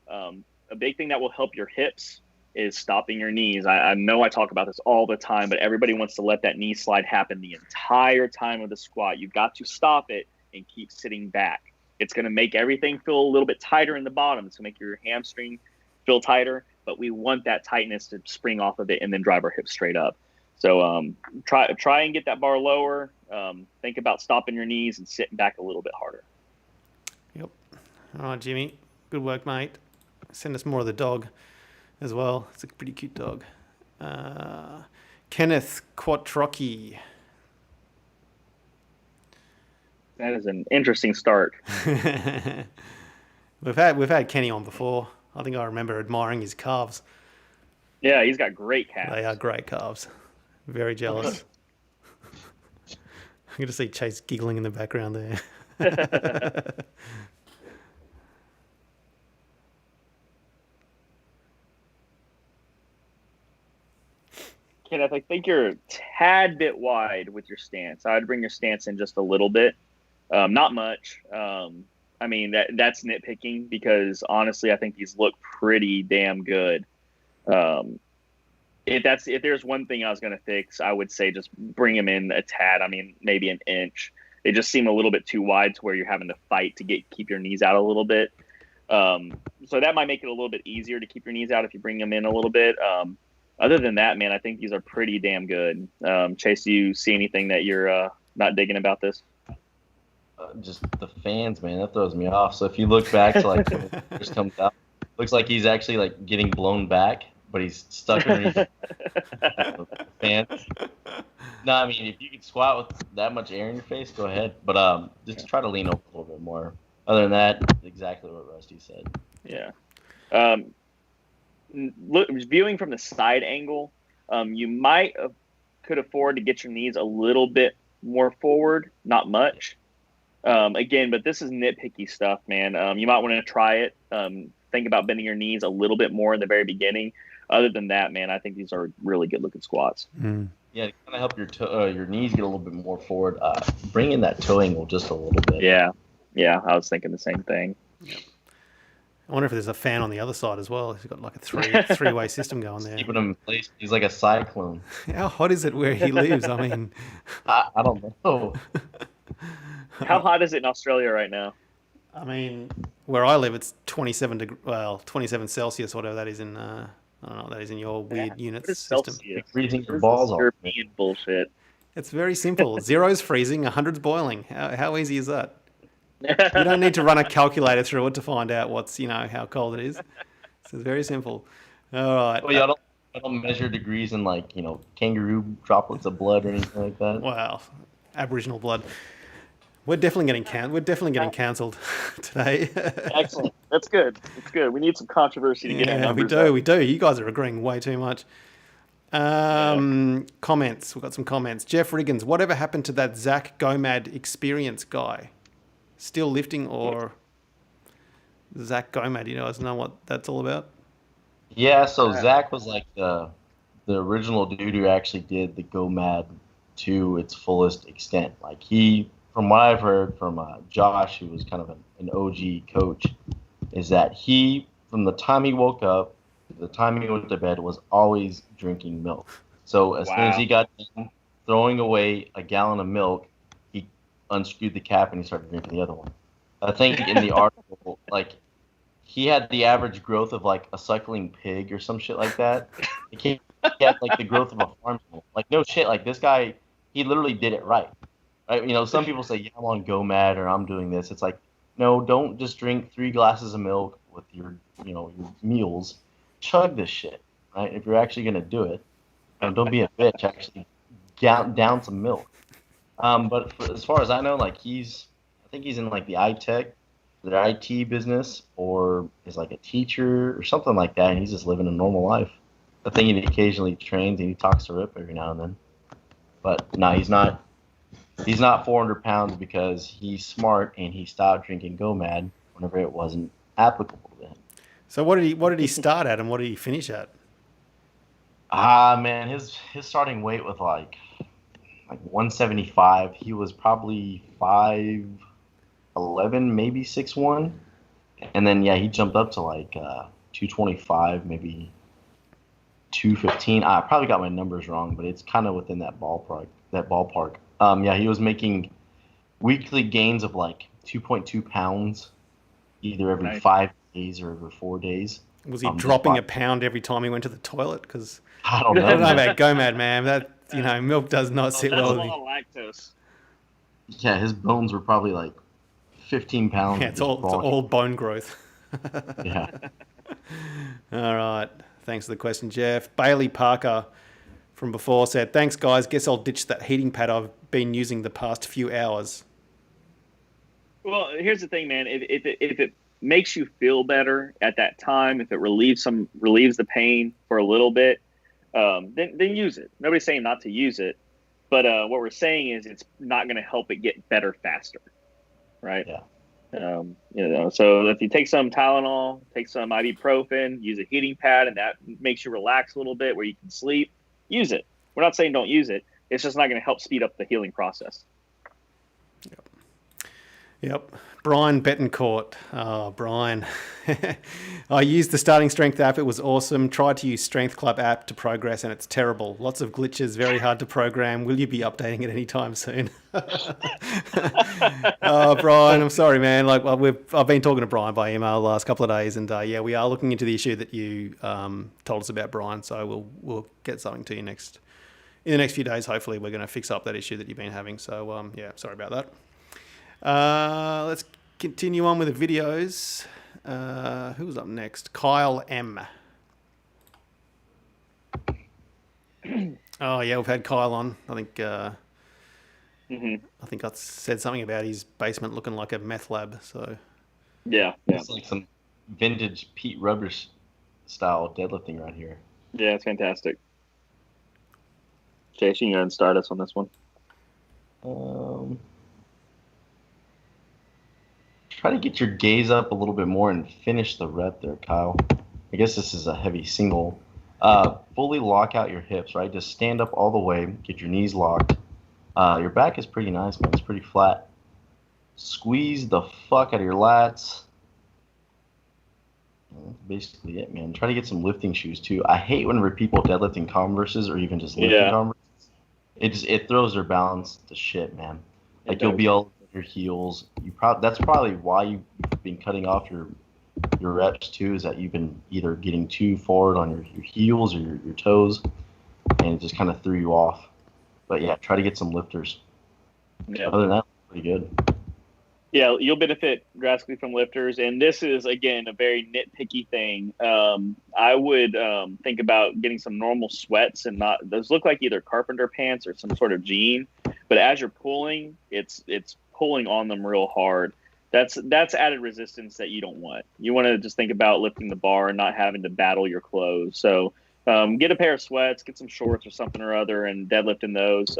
a big thing that will help your hips is stopping your knees. I know I talk about this all the time, but everybody wants to let that knee slide happen the entire time of the squat. You've got to stop it and keep sitting back. It's going to make everything feel a little bit tighter in the bottom. It's going to make your hamstring feel tighter, but we want that tightness to spring off of it and then drive our hips straight up. So try and get that bar lower. Think about stopping your knees and sitting back a little bit harder. Yep. All right, Jimmy. Good work, mate. Send us more of the dog as well. It's a pretty cute dog. Kenneth Quattrocchi. That is an interesting start. We've had Kenny on before. I think I remember admiring his calves. Yeah, he's got great calves. They are great calves. Very jealous. I'm going to see Chase giggling in the background there. Kenneth, I think you're a tad bit wide with your stance. I'd bring your stance in just a little bit. Not much. I mean, that's nitpicking because honestly, I think these look pretty damn good. If there's one thing I was going to fix, I would say just bring them in a tad. I mean, maybe an inch. They just seem a little bit too wide to where you're having to fight to keep your knees out a little bit. So that might make it a little bit easier to keep your knees out if you bring them in a little bit. Other than that, man, I think these are pretty damn good. Chase, do you see anything that you're not digging about this? Just the fans, man, that throws me off. So if you look back to like when it first comes out, looks like he's actually like getting blown back, but he's stuck underneath the fans. No, I mean if you could squat with that much air in your face, go ahead. But just try to lean over a little bit more. Other than that, exactly what Rusty said. Yeah. Viewing from the side angle, you could afford to get your knees a little bit more forward, not much. Again, but this is nitpicky stuff, man. You might want to try it. Think about bending your knees a little bit more in the very beginning. Other than that, man, I think these are really good looking squats. Mm. Yeah, to kind of help your knees get a little bit more forward. Bring in that toe angle just a little bit. Yeah, I was thinking the same thing. Yep. I wonder if there's a fan on the other side as well. He's got like a three-way system going there. Keeping him in place. He's like a cyclone. How hot is it where he lives? I mean, I don't know. How hot is it in Australia right now? I mean, where I live, it's 27 Celsius, whatever that is in. I don't know what that is in your weird units system. You're freezing your balls off. European bullshit. It's very simple. 0's freezing, 100's boiling. How easy is that? You don't need to run a calculator through it to find out how cold it is. So it's very simple. All right. Well, yeah, I don't measure degrees in kangaroo droplets of blood or anything like that. Wow, Aboriginal blood. We're definitely getting cancelled today. Excellent. That's good. That's good. We need some controversy to get our numbers up. We do. You guys are agreeing way too much. Comments. We've got some comments. Jeff Riggins. Whatever happened to that Zach Gomad experience guy? Still lifting or Zach Gomad? You guys know what that's all about? Yeah. So Zach was like the original dude who actually did the Gomad to its fullest extent. Like from what I've heard from Josh, who was kind of an OG coach, is that he, from the time he woke up to the time he went to bed, was always drinking milk. So as soon as he got done throwing away a gallon of milk, he unscrewed the cap and he started drinking the other one. I think in the article, he had the average growth of like a suckling pig or some shit like that. He had like the growth of a farm animal. Like no shit, like this guy, he literally did it right. Right? Some people say, yeah, I'm on GoMad or I'm doing this. It's like, no, don't just drink 3 glasses of milk with your your meals, chug this shit, right? If you're actually gonna do it, don't be a bitch. Actually, down some milk. But as far as I know, like I think he's in like the the IT business, or is like a teacher or something like that, and he's just living a normal life. I think he occasionally trains and he talks to Rip every now and then. But no, he's not. He's not 400 pounds because he's smart and he stopped drinking GoMad whenever it wasn't applicable to him. So what did he start at and what did he finish at? Man, his starting weight was like 175. He was probably 5'11", maybe 6'1", and then yeah, he jumped up to like 225, maybe 215. I probably got my numbers wrong, but it's kind of within that ballpark. Yeah, he was making weekly gains of like 2.2 pounds, either every 5 days or every 4 days. Was he dropping a pound every time he went to the toilet? Because I don't know. I don't know about GoMad, man. That milk does not sit well with me. That's a lot of lactose. Yeah, his bones were probably like 15 pounds. Yeah, it's all bone growth. Yeah. All right. Thanks for the question, Jeff. Bailey Parker from before said, "Thanks, guys. Guess I'll ditch that heating pad I've been using the past few hours." Well, here's the thing, man. If it makes you feel better at that time, if it relieves the pain for a little bit, then use it. Nobody's saying not to use it, but what we're saying is it's not going to help it get better faster, right? Yeah. So if you take some Tylenol, take some ibuprofen, use a heating pad, and that makes you relax a little bit where you can sleep, use it. We're not saying don't use it. It's just not going to help speed up the healing process. Yep. Brian Betancourt. Oh, Brian. I used the Starting Strength app. It was awesome. Tried to use Strength Club app to progress, and it's terrible. Lots of glitches, very hard to program. Will you be updating it anytime soon? Oh, Brian, I'm sorry, man. I've been talking to Brian by email the last couple of days, and yeah, we are looking into the issue that you told us about, Brian. So we'll get something to you in the next few days. Hopefully, we're going to fix up that issue that you've been having. So yeah, sorry about that. Let's continue on with the videos. Who's up next? Kyle M. Oh yeah, we've had Kyle on. I think I think I said something about his basement looking like a meth lab. So yeah. It's like some vintage Pete Rubbers style deadlifting right here. Yeah, it's fantastic. Chase, you can go ahead and start us on this one. Try to get your gaze up a little bit more and finish the rep there, Kyle. I guess this is a heavy single. Fully lock out your hips, right? Just stand up all the way, get your knees locked. Your back is pretty nice, man. It's pretty flat. Squeeze the fuck out of your lats. That's basically it, man. Try to get some lifting shoes, too. I hate whenever people deadlift in Converses or even just lifting Converses. It throws their balance to shit, man. Like, you'll be all your heels. That's probably why you've been cutting off your reps too, is that you've been either getting too forward on your heels or your toes, and it just kind of threw you off. But yeah, try to get some lifters. Yeah. Other than that, pretty good. Yeah, you'll benefit drastically from lifters, and this is again a very nitpicky thing. I would think about getting some normal sweats and not those look like either carpenter pants or some sort of jean. But as you're pulling, it's pulling on them real hard. That's added resistance that you don't want. You want to just think about lifting the bar and not having to battle your clothes. So get a pair of sweats, get some shorts or something or other, and deadlift in those.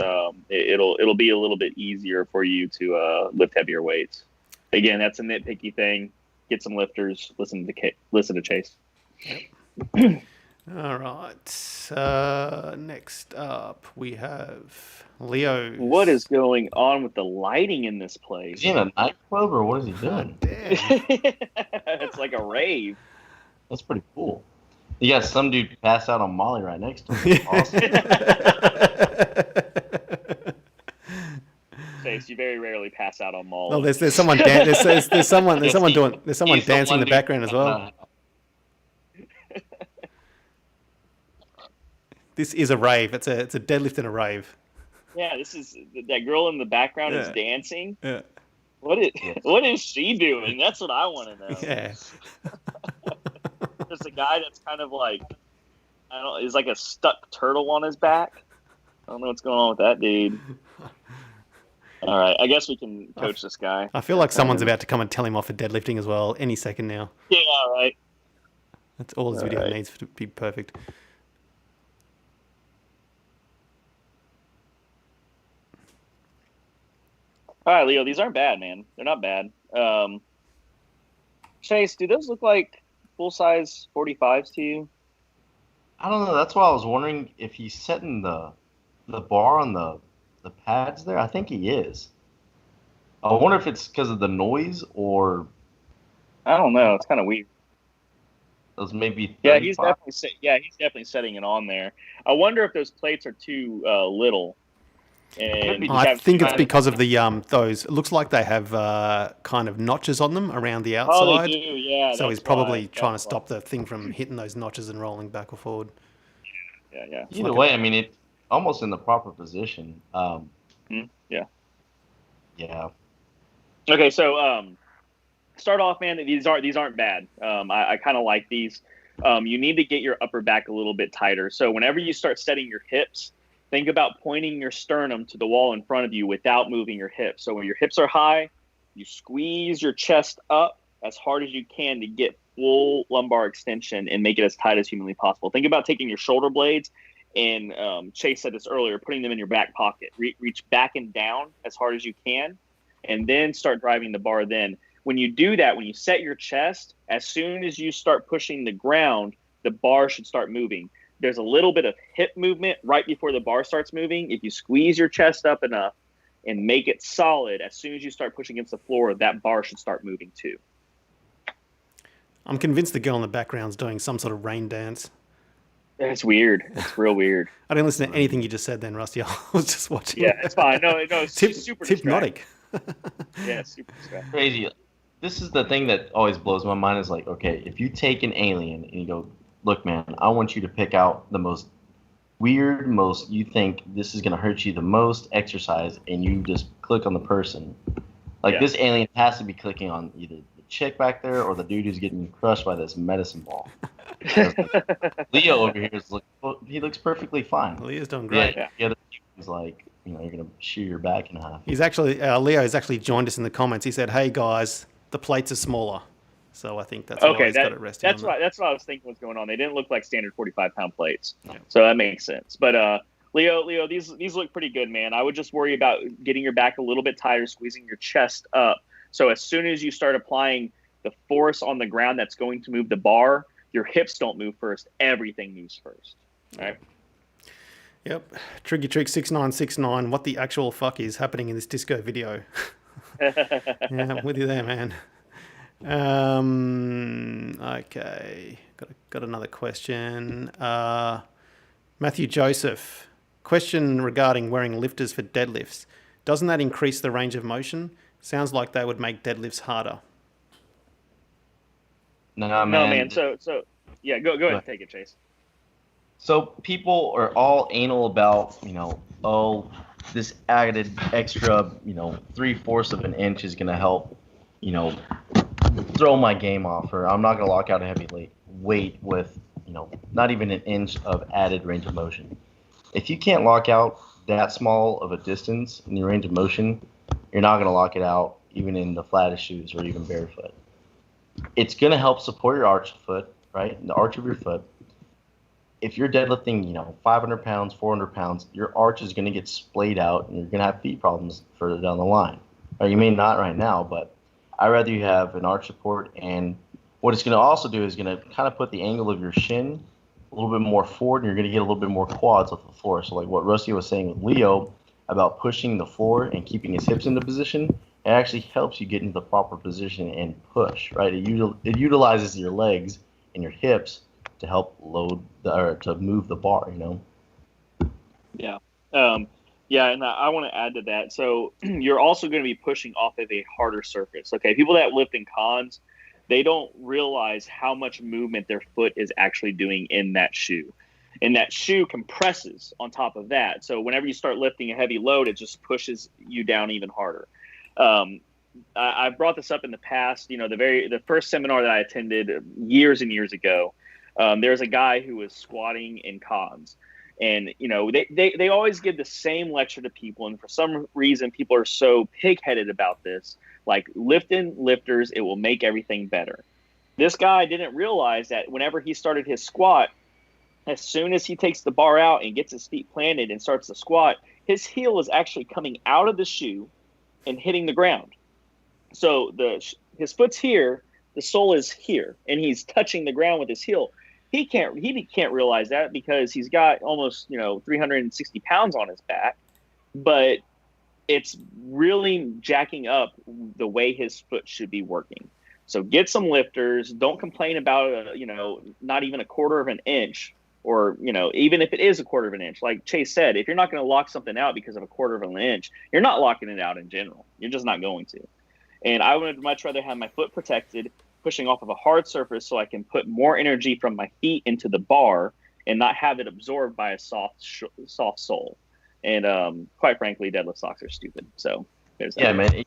It'll be a little bit easier for you to lift heavier weights. Again, that's a nitpicky thing. Get some lifters. Listen to Chase. Yep. All right. Next up, we have Leo. What is going on with the lighting in this place? Is he in a nightclub or what is he doing? It's like a rave. That's pretty cool. You got some dude passed out on Molly right next to him. Awesome. Chase, you very rarely pass out on Molly. Oh, there's someone there's someone dancing in the background as well. This is a rave. It's a deadlift and a rave. Yeah, this is that girl in the background is dancing. Yeah. What is she doing? That's what I want to know. Yeah. it's a guy that's kind of like, I don't, is like a stuck turtle on his back. I don't know what's going on with that dude. All right, I guess we can coach this guy. I feel like someone's about to come and tell him off for deadlifting as well any second now. Yeah, all right. That's all his video needs to be perfect. All right, Leo, these aren't bad, man. They're not bad. Chase, do those look like full-size 45s to you? I don't know. That's why I was wondering if he's setting the bar on the pads there. I think he is. I wonder if it's because of the noise or I don't know. It's kind of weird. those maybe. Yeah, he's definitely setting it on there. I wonder if those plates are too little. And I think it's because of the those. It looks like they have kind of notches on them around the outside. Oh, they do, yeah. So he's probably trying to stop the thing from hitting those notches and rolling back or forward. Yeah. Either way, I mean, it's almost in the proper position. Yeah. Yeah. Okay, so start off, man. These aren't bad. I kind of like these. You need to get your upper back a little bit tighter. So whenever you start setting your hips, think about pointing your sternum to the wall in front of you without moving your hips. So when your hips are high, you squeeze your chest up as hard as you can to get full lumbar extension and make it as tight as humanly possible. Think about taking your shoulder blades and Chase said this earlier, putting them in your back pocket. Reach back and down as hard as you can, and then start driving the bar then. When you do that, when you set your chest, as soon as you start pushing the ground, the bar should start moving. There's a little bit of hip movement right before the bar starts moving. If you squeeze your chest up enough and make it solid, as soon as you start pushing against the floor, that bar should start moving too. I'm convinced the girl in the background's doing some sort of rain dance. It's weird. It's real weird. I didn't listen to anything you just said then, Rusty. I was just watching. Yeah, it's fine. No, it's super hypnotic. Yeah, super distracting. Crazy. This is the thing that always blows my mind is like, okay, if you take an alien and you go, look, man, I want you to pick out the most weird, most you think this is going to hurt you the most exercise, and you just click on the person. Like, this alien has to be clicking on either the chick back there or the dude who's getting crushed by this medicine ball. Leo over here he looks perfectly fine. Leo's doing great. Yeah. The other is like, you're going to shear your back in half. He's actually, Leo has actually joined us in the comments. He said, hey guys, the plates are smaller. So I think that's why he's got it resting that's on that. That's what I was thinking was going on. They didn't look like standard 45-pound plates. Yeah. So that makes sense. But Leo, these look pretty good, man. I would just worry about getting your back a little bit tighter, squeezing your chest up. So as soon as you start applying the force on the ground that's going to move the bar, your hips don't move first. Everything moves first. All right? Yep. Triggy Trick 6969. What the actual fuck is happening in this disco video? Yeah, I'm with you there, man. Okay. Got another question. Matthew Joseph. Question regarding wearing lifters for deadlifts. Doesn't that increase the range of motion? Sounds like they would make deadlifts harder. No, man. No, man. So yeah, go ahead and take it, Chase. So people are all anal about, this added extra, 3/4 of an inch is going to help, throw my game off, or I'm not going to lock out a heavy weight with, not even an inch of added range of motion. If you can't lock out that small of a distance in your range of motion, you're not going to lock it out even in the flattest shoes or even barefoot. It's going to help support your arch foot, right? The arch of your foot. If you're deadlifting, 500 pounds, 400 pounds, your arch is going to get splayed out and you're going to have feet problems further down the line. Or you may not right now, but I'd rather you have an arch support. And what it's going to also do is going to kind of put the angle of your shin a little bit more forward, and you're going to get a little bit more quads off the floor. So like what Rusty was saying with Leo about pushing the floor and keeping his hips into position, it actually helps you get into the proper position and push, right? It utilizes your legs and your hips to help to move the bar, Yeah. Yeah, and I want to add to that. So you're also going to be pushing off of a harder surface. Okay, people that lift in cons, they don't realize how much movement their foot is actually doing in that shoe. And that shoe compresses on top of that. So whenever you start lifting a heavy load, it just pushes you down even harder. I've brought this up in the past. The first seminar that I attended years and years ago, There's a guy who was squatting in cons, and they always give the same lecture to people, and for some reason people are so pig-headed about this. Like, lifting lifters, it will make everything better. This guy didn't realize that whenever he started his squat, as soon as he takes the bar out and gets his feet planted and starts to squat, his heel is actually coming out of the shoe and hitting the ground. So his foot's here, the sole is here, and he's touching the ground with his heel. He can't realize that because he's got almost 360 pounds on his back, but it's really jacking up the way his foot should be working. So get some lifters. Don't complain about not even a quarter of an inch, or even if it is a quarter of an inch. Like Chase said, if you're not going to lock something out because of a quarter of an inch, you're not locking it out in general. You're just not going to. And I would much rather have my foot protected, pushing off of a hard surface, so I can put more energy from my feet into the bar and not have it absorbed by a soft sole. And quite frankly, deadlift socks are stupid. So there's that. Yeah, man,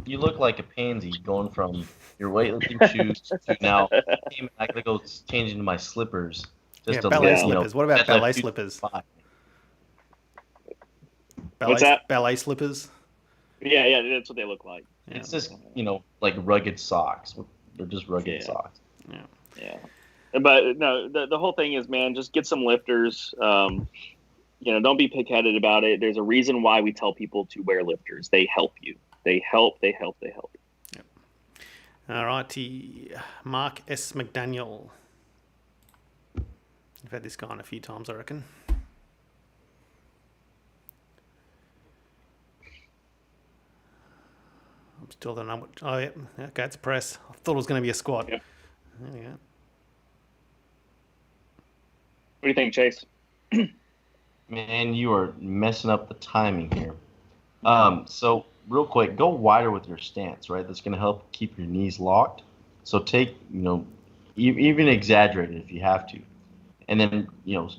you look like a pansy going from your weightlifting shoes to now. Hey, man, I gotta go change into my slippers. Just ballet slippers. What about ballet slippers? What's that? Ballet slippers. Yeah, that's what they look like. It's just like rugged socks. They're just rugged socks. Yeah. But no, the whole thing is, man, just get some lifters. Don't be pig-headed about it. There's a reason why we tell people to wear lifters. They help you. They help. Yep. All righty. Mark S McDaniel. I've had this guy on a few times, I reckon. I'm still don't know what. Oh, yeah. Okay, it's press. I thought it was going to be a squat. Yep. There we go. What do you think, Chase? Man, you are messing up the timing here. So real quick, go wider with your stance, right? That's going to help keep your knees locked. So take, even exaggerate it if you have to. And then,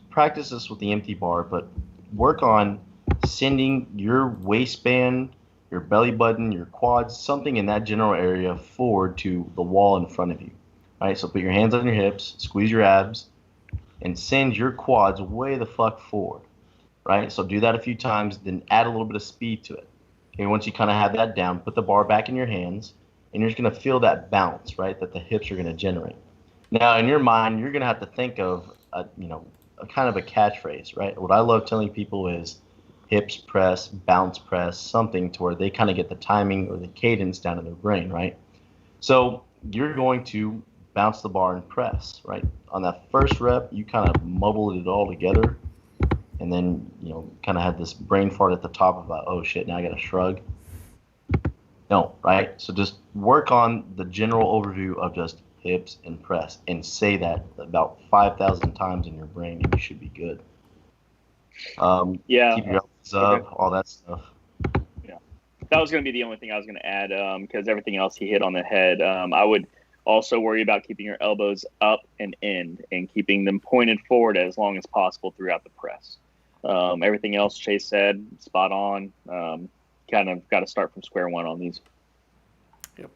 practice this with the empty bar, but work on sending your waistband, your belly button, your quads, something in that general area forward to the wall in front of you. All right, so put your hands on your hips, squeeze your abs, and send your quads way the fuck forward. Right? So do that a few times, then add a little bit of speed to it. Okay, once you kind of have that down, put the bar back in your hands, and you're just going to feel that bounce, right, that the hips are going to generate. Now, in your mind, you're going to have to think of a kind of a catchphrase, right? What I love telling people is hips press, bounce press, something to where they kind of get the timing or the cadence down in their brain, right? So you're going to bounce the bar and press, right? On that first rep, you kind of muddled it all together, and then, kind of had this brain fart at the top about, oh shit, now I got to shrug. No, right? So just work on the general overview of just hips and press, and say that about 5,000 times in your brain, and you should be good. Keep your elbows up, all that stuff. Yeah, that was going to be the only thing I was going to add, because everything else he hit on the head. I would also worry about keeping your elbows up and in, and keeping them pointed forward as long as possible throughout the press. Everything else Chase said, spot on. Kind of got to start from square one on these. Yep.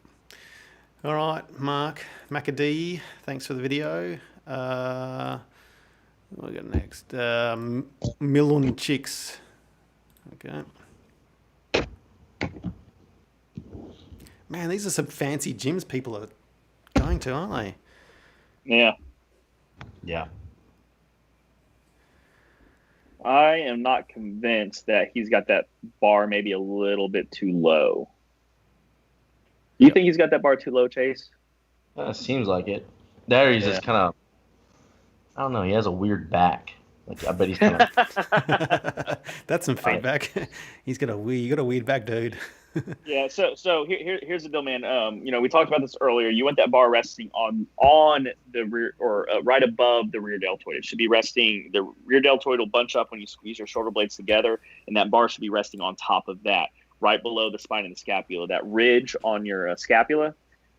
All right, Mark McAdee, thanks for the video. What we got next? Melon Chicks. Okay. Man, these are some fancy gyms people are going to, aren't they? Yeah. Yeah. I am not convinced that he's got that bar maybe a little bit too low. You think he's got that bar too low, Chase? Seems like it. There he's just kind of, I don't know, he has a weird back. Like, I bet he's kind of... That's some feedback. You got a weird back, dude. Yeah, so here's the deal, man. We talked about this earlier. You want that bar resting on the rear, or right above the rear deltoid. It should be resting. The rear deltoid will bunch up when you squeeze your shoulder blades together, and that bar should be resting on top of that, right below the spine and the scapula. That ridge on your scapula,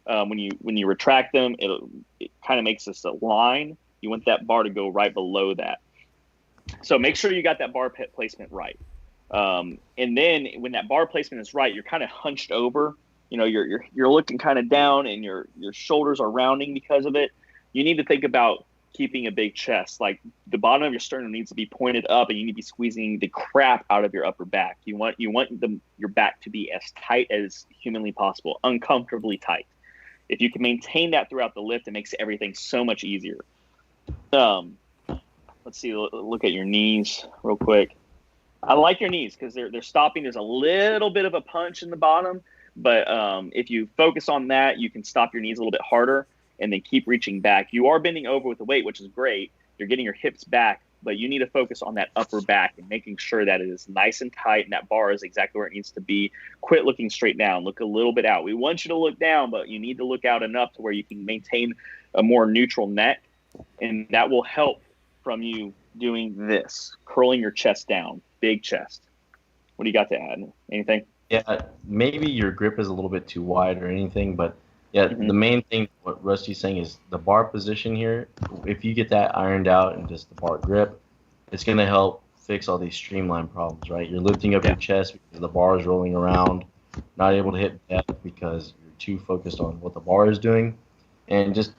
when you retract them, it kind of makes this a line. You want that bar to go right below that. So make sure you got that bar placement right. And then when that bar placement is right, you're kind of hunched over, you're looking kind of down, and your shoulders are rounding because of it. You need to think about keeping a big chest. Like the bottom of your sternum needs to be pointed up, and you need to be squeezing the crap out of your upper back. You want your back to be as tight as humanly possible, uncomfortably tight. If you can maintain that throughout the lift, it makes everything so much easier. Let's see. Look at your knees real quick. I like your knees because they're stopping. There's a little bit of a punch in the bottom, but if you focus on that, you can stop your knees a little bit harder and then keep reaching back. You are bending over with the weight, which is great. You're getting your hips back, but you need to focus on that upper back and making sure that it is nice and tight and that bar is exactly where it needs to be. Quit looking straight down. Look a little bit out. We want you to look down, but you need to look out enough to where you can maintain a more neutral neck, and that will help from you doing this, curling your chest down, big chest. What do you got to add? Anything? Yeah, maybe your grip is a little bit too wide or anything, but yeah, the main thing what Rusty's saying is the bar position here. If you get that ironed out and just the bar grip, it's going to help fix all these streamline problems, right? You're lifting up your chest because the bar is rolling around, not able to hit depth because you're too focused on what the bar is doing, and just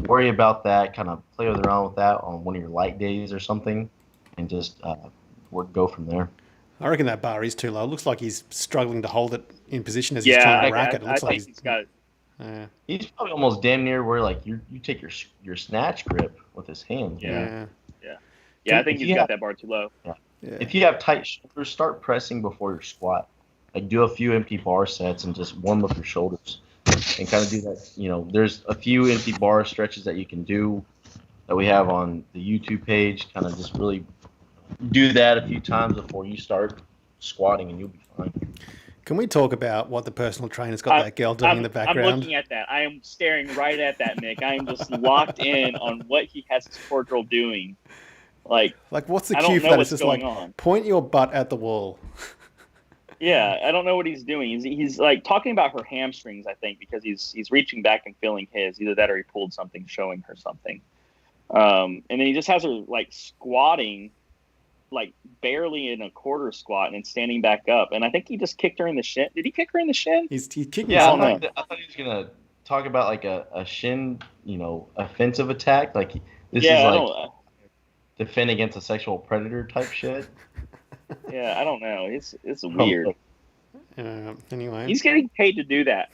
worry about that, kind of play around with that on one of your light days or something, and just go from there. I reckon that bar is too low. It looks like he's struggling to hold it in position as he's trying to rack it. It looks like he's got it. He's probably almost damn near where like you take your snatch grip with his hands. Yeah. I think he's got that bar too low. Yeah. If you have tight shoulders, start pressing before your squat. Like do a few empty bar sets and just warm up your shoulders. And kind of do that, there's a few empty bar stretches that you can do that we have on the YouTube page. Kind of just really do that a few times before you start squatting, and you'll be fine. Can we talk about what the personal trainer's got that girl doing in the background? I'm looking at that. I am staring right at that, Nick. I am just locked in on what he has his poor girl doing. Like what's the cue for that? It's just like, point your butt at the wall. Yeah, I don't know what he's doing. He's like talking about her hamstrings, I think, because he's reaching back and feeling his. Either that or he pulled something showing her something. And then he just has her like squatting, like barely in a quarter squat and then standing back up. And I think he just kicked her in the shin. Did he kick her in the shin? He's kicking I thought he was gonna talk about like a shin, offensive attack. Like this is like defend against a sexual predator type shit. Yeah, I don't know. It's weird. Anyway, he's getting paid to do that.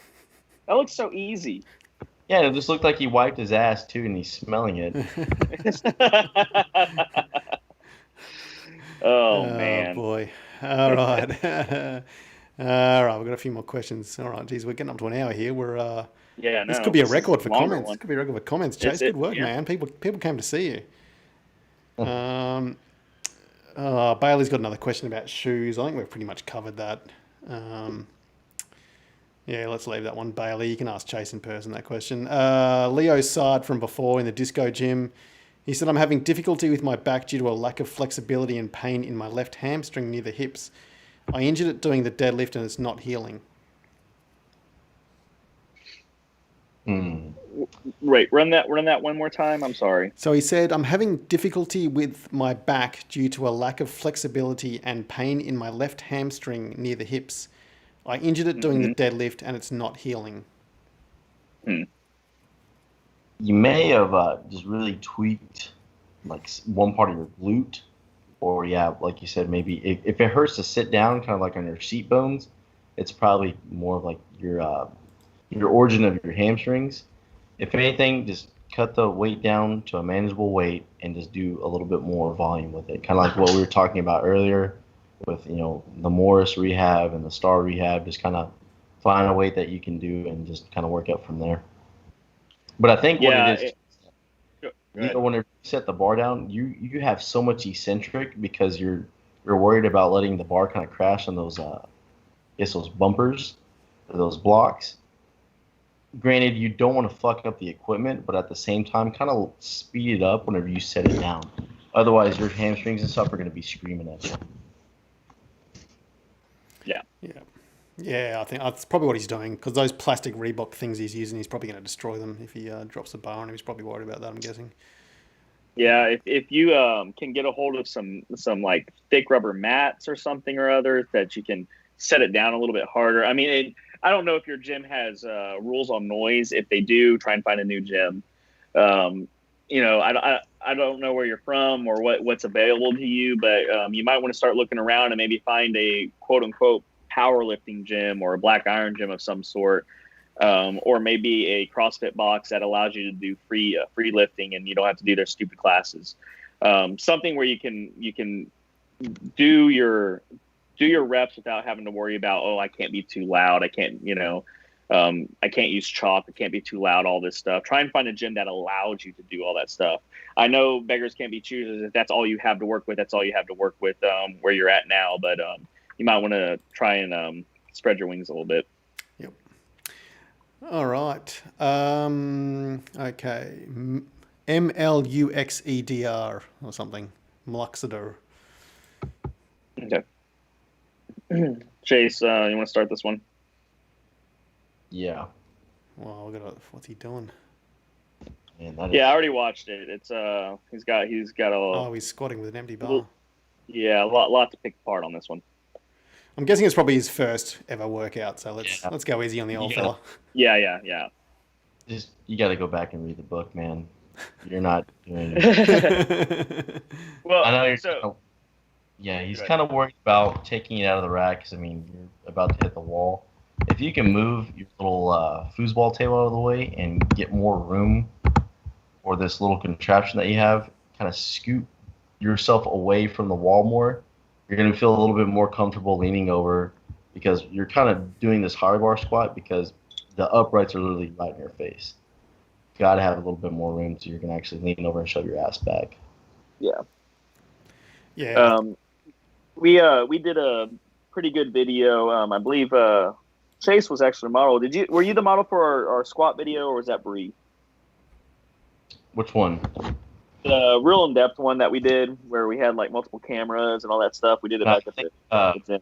That looks so easy. Yeah, it just looked like he wiped his ass too, and he's smelling it. Oh man, boy! All right, all right. We've got a few more questions. All right, geez, we're getting up to an hour here. We're this could be a record for comments. This could be a record for comments. Chase, good work, man. People came to see you. Bailey's got another question about shoes. I think we've pretty much covered that. Let's leave that one. Bailey, you can ask Chase in person that question. Leo Sard from before in the disco gym. He said, I'm having difficulty with my back due to a lack of flexibility and pain in my left hamstring near the hips. I injured it doing the deadlift and it's not healing. Right, run that one more time. I'm sorry. So he said, I'm having difficulty with my back due to a lack of flexibility and pain in my left hamstring near the hips. I injured it doing the deadlift and it's not healing. You may have just really tweaked like one part of your glute, or like you said, maybe if it hurts to sit down, kind of like on your seat bones, it's probably more of like your origin of your hamstrings. If anything, just cut the weight down to a manageable weight and just do a little bit more volume with it. Kind of like what we were talking about earlier with, the Morris rehab and the Star rehab. Just kind of find a weight that you can do and just kind of work up from there. But I think what it is, whenever you set the bar down, you have so much eccentric because you're worried about letting the bar kind of crash on those those bumpers or those blocks. Granted, you don't want to fuck up the equipment, but at the same time, kind of speed it up whenever you set it down. Otherwise, your hamstrings and stuff are going to be screaming at you. Yeah, I think that's probably what he's doing, because those plastic Reebok things he's using, he's probably going to destroy them if he drops the bar on him. He's probably worried about that, I'm guessing. Yeah, if you can get a hold of some like thick rubber mats or something or other that you can set it down a little bit harder. I mean, I don't know if your gym has rules on noise. If they do, try and find a new gym. I don't know where you're from or what's available to you, but you might want to start looking around and maybe find a quote unquote powerlifting gym or a black iron gym of some sort, or maybe a CrossFit box that allows you to do free lifting and you don't have to do their stupid classes. Something where you can do your reps without having to worry about, oh, I can't be too loud, I can't I can't use chalk, I can't be too loud, all this stuff. Try and find a gym that allows you to do all that stuff. I know beggars can't be choosers. If that's all you have to work with, that's all you have to work with where you're at now. But you might want to try and spread your wings a little bit. Yep. All right. Okay. MLUXEDR or something. Mluxeter. Okay. Chase, you want to start this one? Yeah. Wow, what's he doing? Man, that I already watched it. It's he's got a Oh, he's squatting with an empty bar. a lot to pick apart on this one. I'm guessing it's probably his first ever workout, so let's go easy on the old fella. Yeah. Just you got to go back and read the book, man. You're not doing it. Well, I know he's kind of worried about taking it out of the rack because, I mean, you're about to hit the wall. If you can move your little foosball table out of the way and get more room, or this little contraption that you have, kind of scoot yourself away from the wall more, you're going to feel a little bit more comfortable leaning over, because you're kind of doing this high bar squat because the uprights are literally right in your face. You got to have a little bit more room so you can actually lean over and shove your ass back. Yeah. We did a pretty good video. I believe Chase was actually a model. Were you the model for our squat video, or was that Bree? Which one? The real in-depth one that we did, where we had like multiple cameras and all that stuff. We did it back at the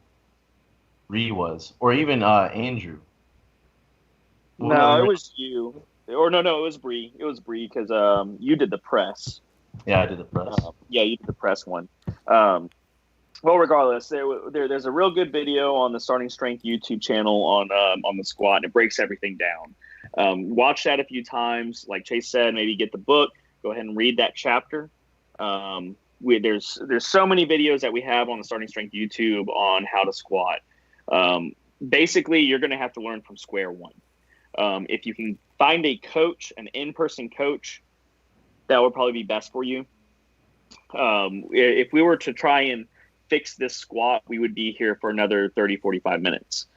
Bree was, or even Andrew. No, it was you. Or no, it was Bree. It was Bree because you did the press. Yeah, I did the press. You did the press one. Well, regardless, there's a real good video on the Starting Strength YouTube channel on the squat, and it breaks everything down. Watch that a few times. Like Chase said, maybe get the book. Go ahead and read that chapter. There's so many videos that we have on the Starting Strength YouTube on how to squat. Basically, you're going to have to learn from square one. If you can find a coach, an in-person coach, that would probably be best for you. If we were to try and fix this squat, we would be here for another 30, 45 minutes.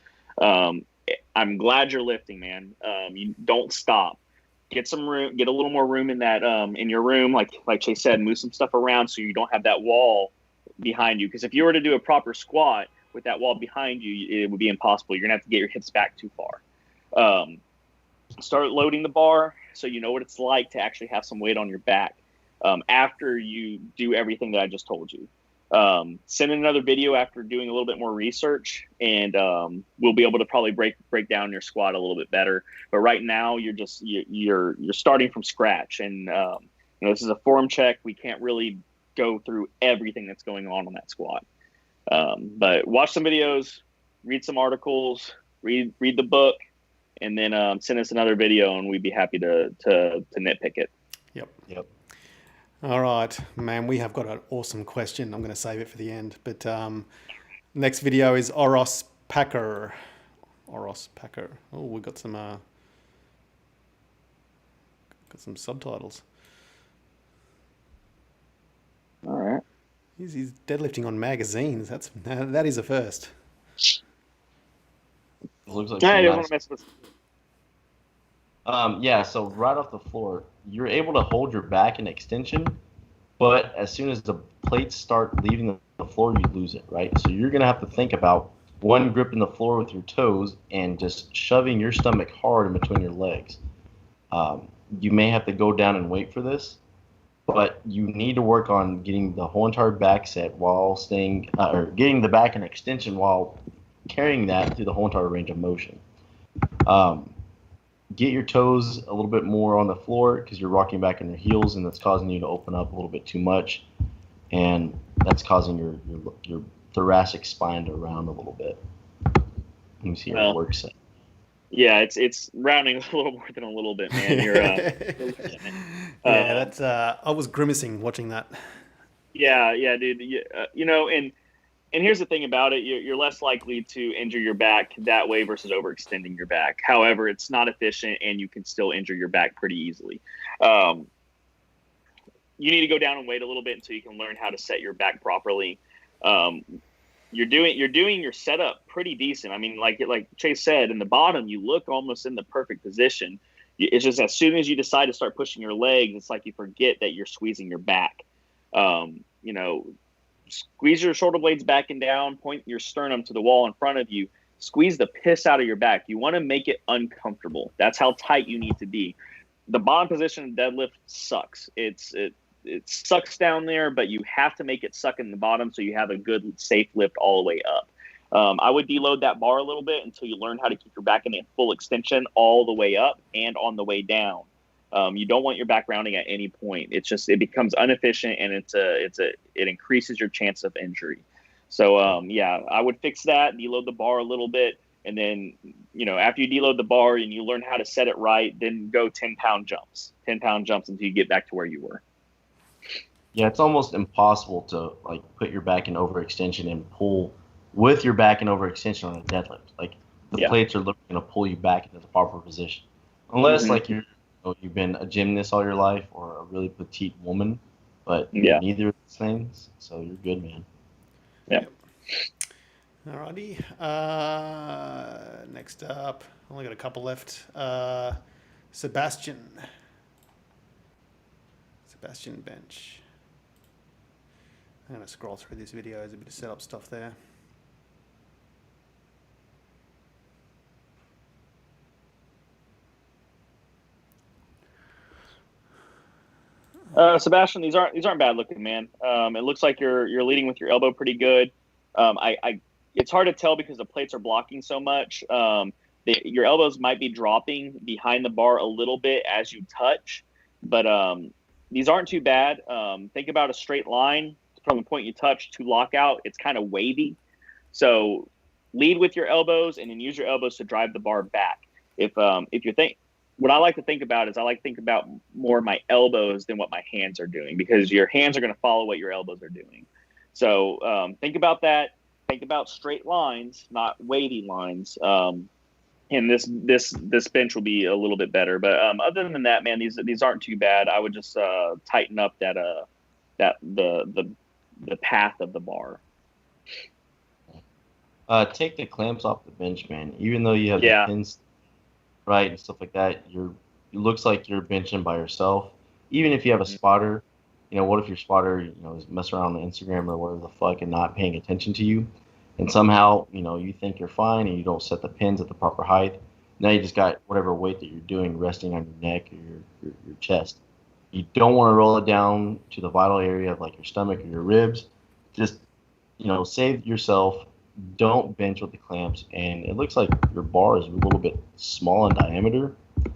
I'm glad you're lifting, man. You don't stop. Get some room, get a little more room in that in your room, like Chase said, move some stuff around so you don't have that wall behind you. Because if you were to do a proper squat with that wall behind you, it would be impossible. You're gonna have to get your hips back too far. Start loading the bar so you know what it's like to actually have some weight on your back after you do everything that I just told you. Send in another video after doing a little bit more research, and we'll be able to probably break down your squat a little bit better. But right now you're starting from scratch, and this is a form check. We can't really go through everything that's going on that squat. But watch some videos, read some articles, read the book, and then send us another video, and we'd be happy to nitpick it. Yep. All right, man, we have got an awesome question. I'm going to save it for the end. But next video is Oros Packer. Oh, we got some subtitles. All right. He's deadlifting on magazines. That is a first. It looks like I don't want to mess with. So right off the floor, you're able to hold your back in extension, but as soon as the plates start leaving the floor, you lose it, right? So you're going to have to think about one, gripping the floor with your toes and just shoving your stomach hard in between your legs. You may have to go down and wait for this, but you need to work on getting the whole entire back set while staying, or getting the back in extension while carrying that through the whole entire range of motion. Get your toes a little bit more on the floor because you're rocking back on your heels, and that's causing you to open up a little bit too much, and that's causing your thoracic spine to round a little bit. Let me see your work set. Yeah, it's rounding a little more than a little bit, man. You're losing it. Yeah, that's. I was grimacing watching that. Yeah, dude. And here's the thing about it: you're less likely to injure your back that way versus overextending your back. However, it's not efficient, and you can still injure your back pretty easily. Um, you need to go down and wait a little bit until you can learn how to set your back properly. Um, you're doing your setup pretty decent. I mean, like Chase said, in the bottom, you look almost in the perfect position. It's just as soon as you decide to start pushing your legs, it's like you forget that you're squeezing your back. You know, squeeze your shoulder blades back and down, point your sternum to the wall in front of you, squeeze the piss out of your back. You want to make it uncomfortable. That's how tight you need to be. The bottom position of deadlift sucks. It sucks down there, but you have to make it suck in the bottom so you have a good safe lift all the way up. I would deload that bar a little bit until you learn how to keep your back in a full extension all the way up and on the way down. You don't want your back rounding at any point. It becomes inefficient, and it increases your chance of injury. So yeah, I would fix that, deload the bar a little bit, and then after you deload the bar and you learn how to set it right, then go 10-pound jumps until you get back to where you were. Yeah, it's almost impossible to like put your back in overextension and pull with your back in overextension on a deadlift. Like the plates are literally going to pull you back into the proper position, unless like you've been a gymnast all your life or a really petite woman, but neither of those things. So you're good, man. Yeah. Alrighty. Next up, only got a couple left. Sebastian bench. I'm going to scroll through this video. There's a bit of setup stuff there. Sebastian, these aren't bad looking, man. It looks like you're leading with your elbow pretty good. It's hard to tell because the plates are blocking so much. Your elbows might be dropping behind the bar a little bit as you touch, but these aren't too bad. Think about a straight line from the point you touch to lockout. It's kind of wavy. So lead with your elbows and then use your elbows to drive the bar back. If you think, what I like to think about is I like to think about more my elbows than what my hands are doing, because your hands are going to follow what your elbows are doing. So think about that. Think about straight lines, not wavy lines. And this bench will be a little bit better. But other than that, man, these aren't too bad. I would just tighten up the path of the bar. Take the clamps off the bench, man. Even though you have the pins right and stuff like that, it looks like you're benching by yourself. Even if you have a spotter, what if your spotter, is messing around on Instagram or whatever the fuck and not paying attention to you, and somehow, you think you're fine and you don't set the pins at the proper height. Now you just got whatever weight that you're doing resting on your neck or your chest. You don't want to roll it down to the vital area of like your stomach or your ribs. Just, save yourself. Don't bench with the clamps. And it looks like your bar is a little bit small in diameter. I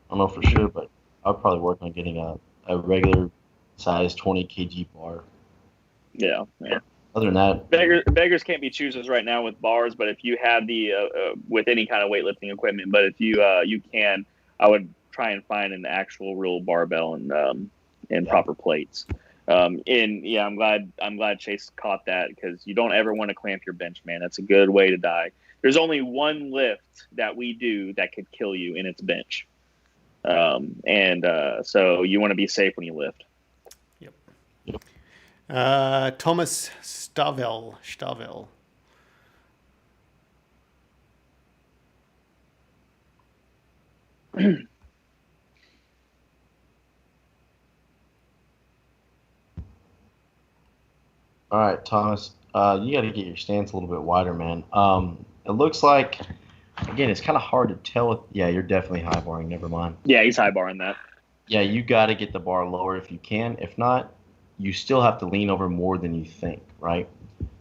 don't know for sure, but I'll probably work on getting a regular size 20 kg bar. Yeah. Other than that, beggars can't be choosers right now with bars. But if you have with any kind of weightlifting equipment, but if you can, I would try and find an actual real barbell and proper plates. I'm glad Chase caught that, because you don't ever want to clamp your bench, man. That's a good way to die. There's only one lift that we do that could kill you, and it's bench. So you want to be safe when you lift. Yep. Thomas Stavel. All right, Thomas, you got to get your stance a little bit wider, man. It looks like, again, it's kind of hard to tell. Yeah, you're definitely high barring. Never mind. Yeah, he's high barring that. Yeah, you got to get the bar lower if you can. If not, you still have to lean over more than you think, right?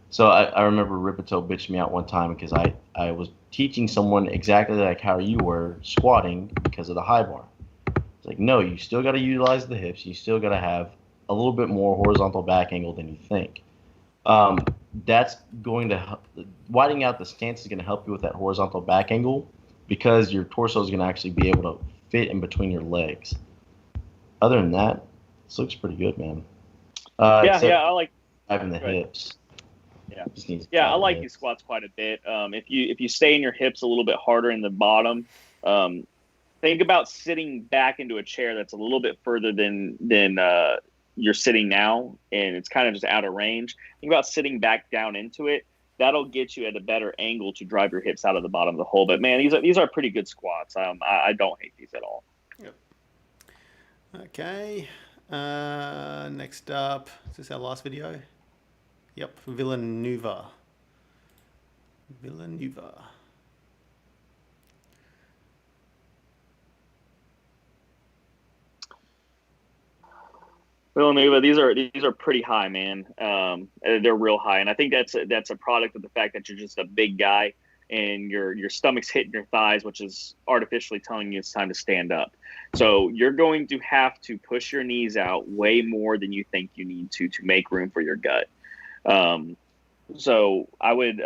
So I remember Ripito bitched me out one time because I was teaching someone exactly like how you were squatting because of the high bar. It's like, no, you still got to utilize the hips. You still got to have a little bit more horizontal back angle than you think. That's going to help. Widening out the stance is going to help you with that horizontal back angle, because your torso is going to actually be able to fit in between your legs. Other than that, this looks pretty good, man. I like having the go ahead. hips. I like these squats quite a bit. If you stay in your hips a little bit harder in the bottom, think about sitting back into a chair that's a little bit further than you're sitting now, and it's kind of just out of range. Think about sitting back down into it. That'll get you at a better angle to drive your hips out of the bottom of the hole. But man, these are pretty good squats. I don't hate these at all. Yep. Okay. Next up, is this our last video? Yep, Villanueva. Villanueva, these are pretty high, man. They're real high, and I think that's a product of the fact that you're just a big guy and your stomach's hitting your thighs, which is artificially telling you it's time to stand up. So you're going to have to push your knees out way more than you think you need to make room for your gut. So I would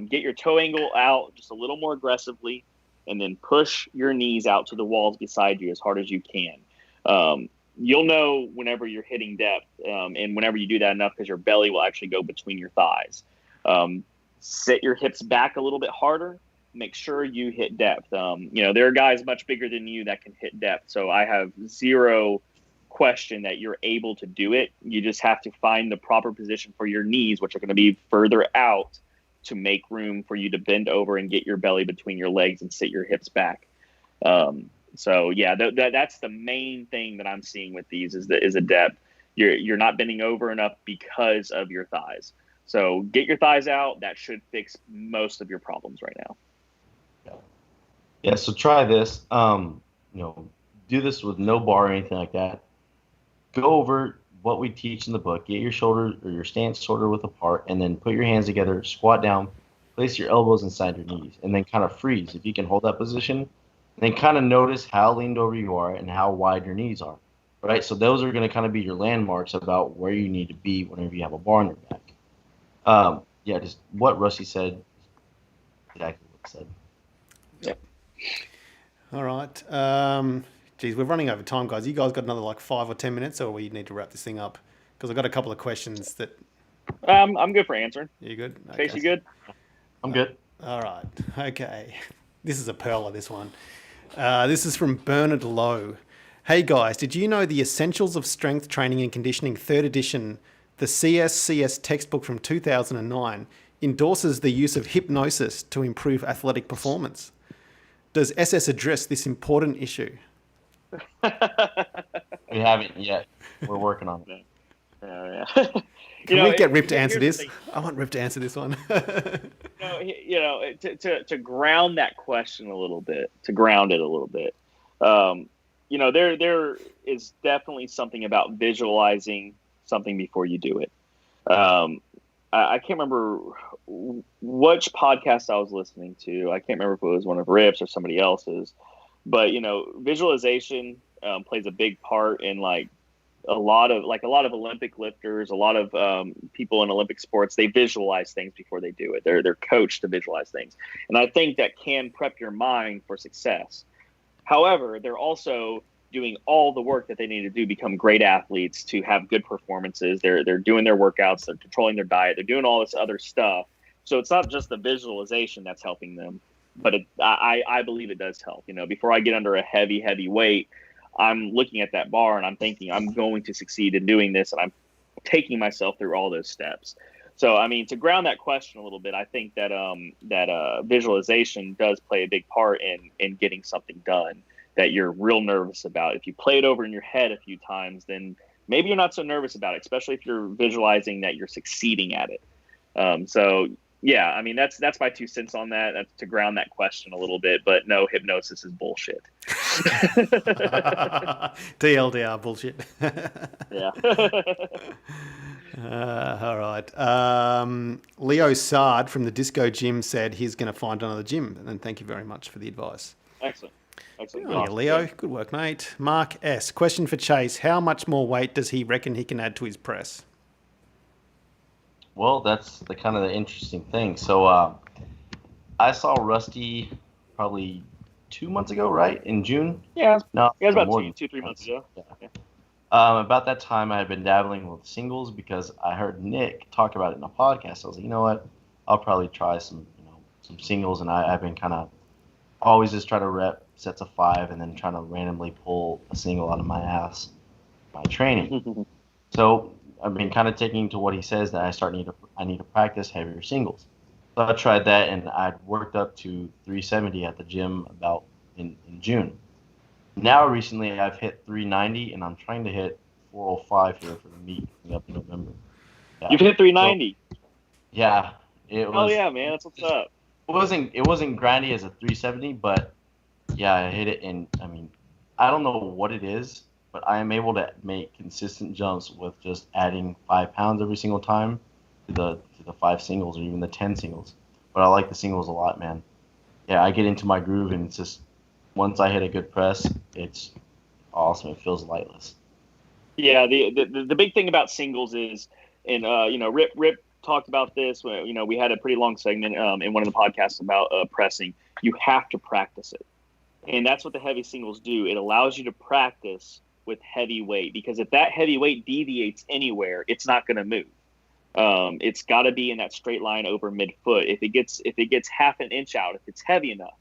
get your toe angle out just a little more aggressively, and then push your knees out to the walls beside you as hard as you can. You'll know whenever you're hitting depth, and whenever you do that enough, because your belly will actually go between your thighs. Sit your hips back a little bit harder. Make sure you hit depth. There are guys much bigger than you that can hit depth. So I have zero question that you're able to do it. You just have to find the proper position for your knees, which are going to be further out, to make room for you to bend over and get your belly between your legs and sit your hips back. So yeah, that's the main thing that I'm seeing with these is a depth. You're not bending over enough because of your thighs. So get your thighs out. That should fix most of your problems right now. Yeah. So try this. Do this with no bar or anything like that. Go over what we teach in the book. Get your shoulder or your stance shoulder width apart, and then put your hands together. Squat down. Place your elbows inside your knees, and then kind of freeze. If you can hold that position, and then kind of notice how leaned over you are and how wide your knees are. Right. So those are going to kind of be your landmarks about where you need to be whenever you have a bar on your back. Just what Rusty said, exactly what he said. Yep. All right. We're running over time, guys. You guys got another 5 or 10 minutes, or we need to wrap this thing up? Because I've got a couple of questions that... I'm good for answering. You good? Okay. Chase, you good? I'm good. All right. Okay. This is a pearler, this one. This is from Bernard Lowe. Hey, guys, did you know the Essentials of Strength Training and Conditioning 3rd edition, the CSCS textbook from 2009, endorses the use of hypnosis to improve athletic performance? Does SS address this important issue? We haven't yet. We're working on it. Yeah. Can we get Rip to answer this? I want Rip to answer this one. To ground that question a little bit, there is definitely something about visualizing something before you do it. I can't remember which podcast I was listening to. I can't remember if it was one of Rip's or somebody else's, but visualization plays a big part in a lot of Olympic lifters, a lot of people in Olympic sports. They visualize things before they do it. They're coached to visualize things, and I think that can prep your mind for success. However, they're also doing all the work that they need to do, become great athletes, to have good performances. They're doing their workouts, they're controlling their diet, they're doing all this other stuff. So it's not just the visualization that's helping them, but I believe it does help. Before I get under a heavy weight, I'm looking at that bar and I'm thinking I'm going to succeed in doing this, and I'm taking myself through all those steps. So, to ground that question a little bit, I think that visualization does play a big part in getting something done that you're real nervous about. If you play it over in your head a few times, then maybe you're not so nervous about it, especially if you're visualizing that you're succeeding at it. That's my 2 cents on that. That's to ground that question a little bit, but no, hypnosis is bullshit. TLDR bullshit. Yeah. All right. Leo Sard from the Disco Gym said he's going to find another gym, and thank you very much for the advice. Excellent. Oh, yeah, Leo. Good work, mate. Mark S. Question for Chase. How much more weight does he reckon he can add to his press? Well, that's the kind of the interesting thing. So I saw Rusty probably 2 months ago, right? In June? Yeah, No, it was about more 2-3 months ago. Yeah. Yeah. About that time, I had been dabbling with singles because I heard Nick talk about it in a podcast. I was like, you know what? I'll probably try some singles, and I've been kind of always just try to rep sets of 5 and then trying to randomly pull a single out of my ass by training. So I've been kind of taking to what he says that I need to practice heavier singles. So I tried that, and I'd worked up to 370 at the gym about in June. Now recently I've hit 390, and I'm trying to hit 405 here for the meet coming up in November. Yeah. You've hit 390. So, yeah, it was. Oh yeah, man, that's what's up. It wasn't grindy as a 370, but yeah, I hit it, and I mean, I don't know what it is, but I am able to make consistent jumps with just adding 5 pounds every single time to the 5 singles or even the 10 singles. But I like the singles a lot, man. Yeah, I get into my groove, and it's just once I hit a good press, it's awesome. It feels lightless. Yeah, the big thing about singles is, and Rip talked about this. We had a pretty long segment in one of the podcasts about pressing. You have to practice it, and that's what the heavy singles do. It allows you to practice with heavy weight, because if that heavy weight deviates anywhere, it's not going to move. It's got to be in that straight line over midfoot. If it gets half an inch out, if it's heavy enough,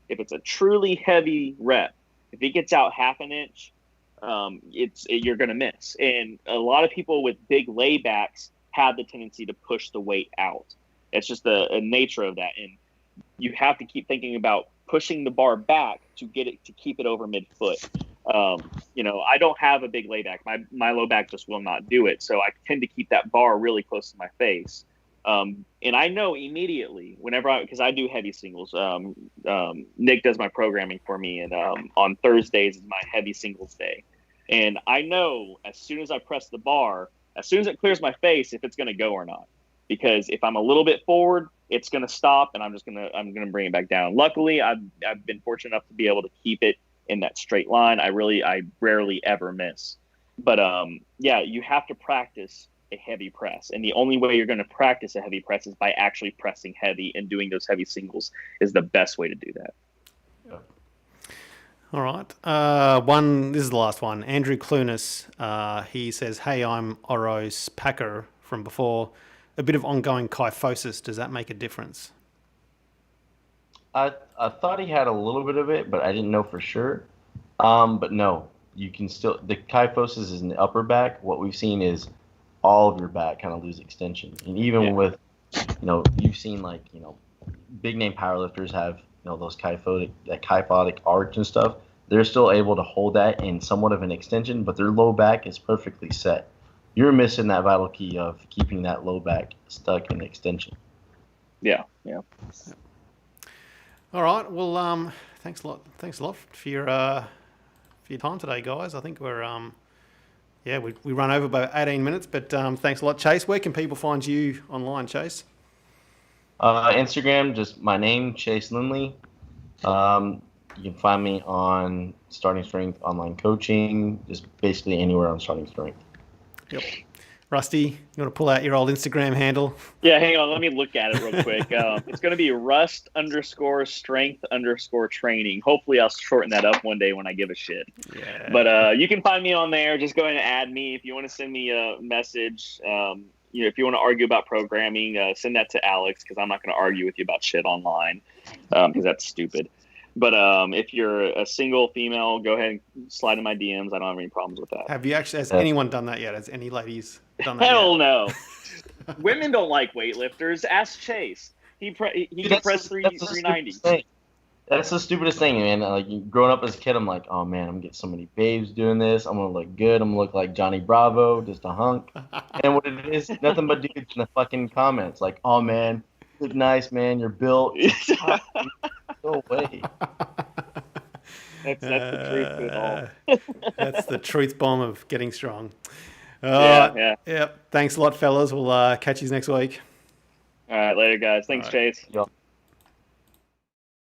if it's a truly heavy rep, if it gets out half an inch, you're going to miss. And a lot of people with big laybacks have the tendency to push the weight out. It's just a nature of that. And you have to keep thinking about pushing the bar back to keep it over midfoot. I don't have a big layback. My low back just will not do it. So I tend to keep that bar really close to my face. And I know immediately because I do heavy singles. Nick does my programming for me, and on Thursdays is my heavy singles day. And I know as soon as I press the bar, as soon as it clears my face, if it's going to go or not. Because if I'm a little bit forward, it's going to stop, and I'm going to bring it back down. Luckily, I've been fortunate enough to be able to keep it in that straight line. I rarely ever miss. But you have to practice a heavy press, and the only way you're going to practice a heavy press is by actually pressing heavy, and doing those heavy singles is the best way to do that. Yeah. All right. This is the last one. Andrew Clunas, he says, "Hey, I'm Oro's Packer from before. A bit of ongoing kyphosis. Does that make a difference?" I thought he had a little bit of it, but I didn't know for sure. But no, you can still, the kyphosis is in the upper back. What we've seen is all of your back kind of lose extension, and even with, you've seen big name powerlifters have those kyphotic arch and stuff. They're still able to hold that in somewhat of an extension, but their low back is perfectly set. You're missing that vital key of keeping that low back stuck in extension. Yeah. All right. Well, thanks a lot. Thanks a lot for your time today, guys. I think we're we run over by 18 minutes, but thanks a lot, Chase. Where can people find you online, Chase? Instagram, just my name, Chase Lindley. You can find me on Starting Strength Online Coaching, just basically anywhere on Starting Strength. Yep. Rusty, you want to pull out your old Instagram handle? Yeah, hang on. Let me look at it real quick. It's going to be Rust_strength_training. Hopefully, I'll shorten that up one day when I give a shit. Yeah. But you can find me on there. Just go ahead and add me. If you want to send me a message, if you want to argue about programming, send that to Alex, because I'm not going to argue with you about shit online, because that's stupid. But if you're a single female, go ahead and slide in my DMs. I don't have any problems with that. Has anyone done that yet? Has any ladies done that Hell yet? no. Women don't like weightlifters. Ask Chase. He can press 390. That's the stupidest thing, man. Like, growing up as a kid, I'm like, oh man, I'm gonna get so many babes doing this. I'm gonna look good. I'm gonna look like Johnny Bravo, just a hunk. And what it is, nothing but dudes in the fucking comments, like, oh man, you look nice, man. You're built. Go away. That's the truth of it all. That's the truth bomb of getting strong. Yeah. Yep. Thanks a lot, fellas. We'll catch you next week. All right, later, guys. Thanks, Chase. Yep.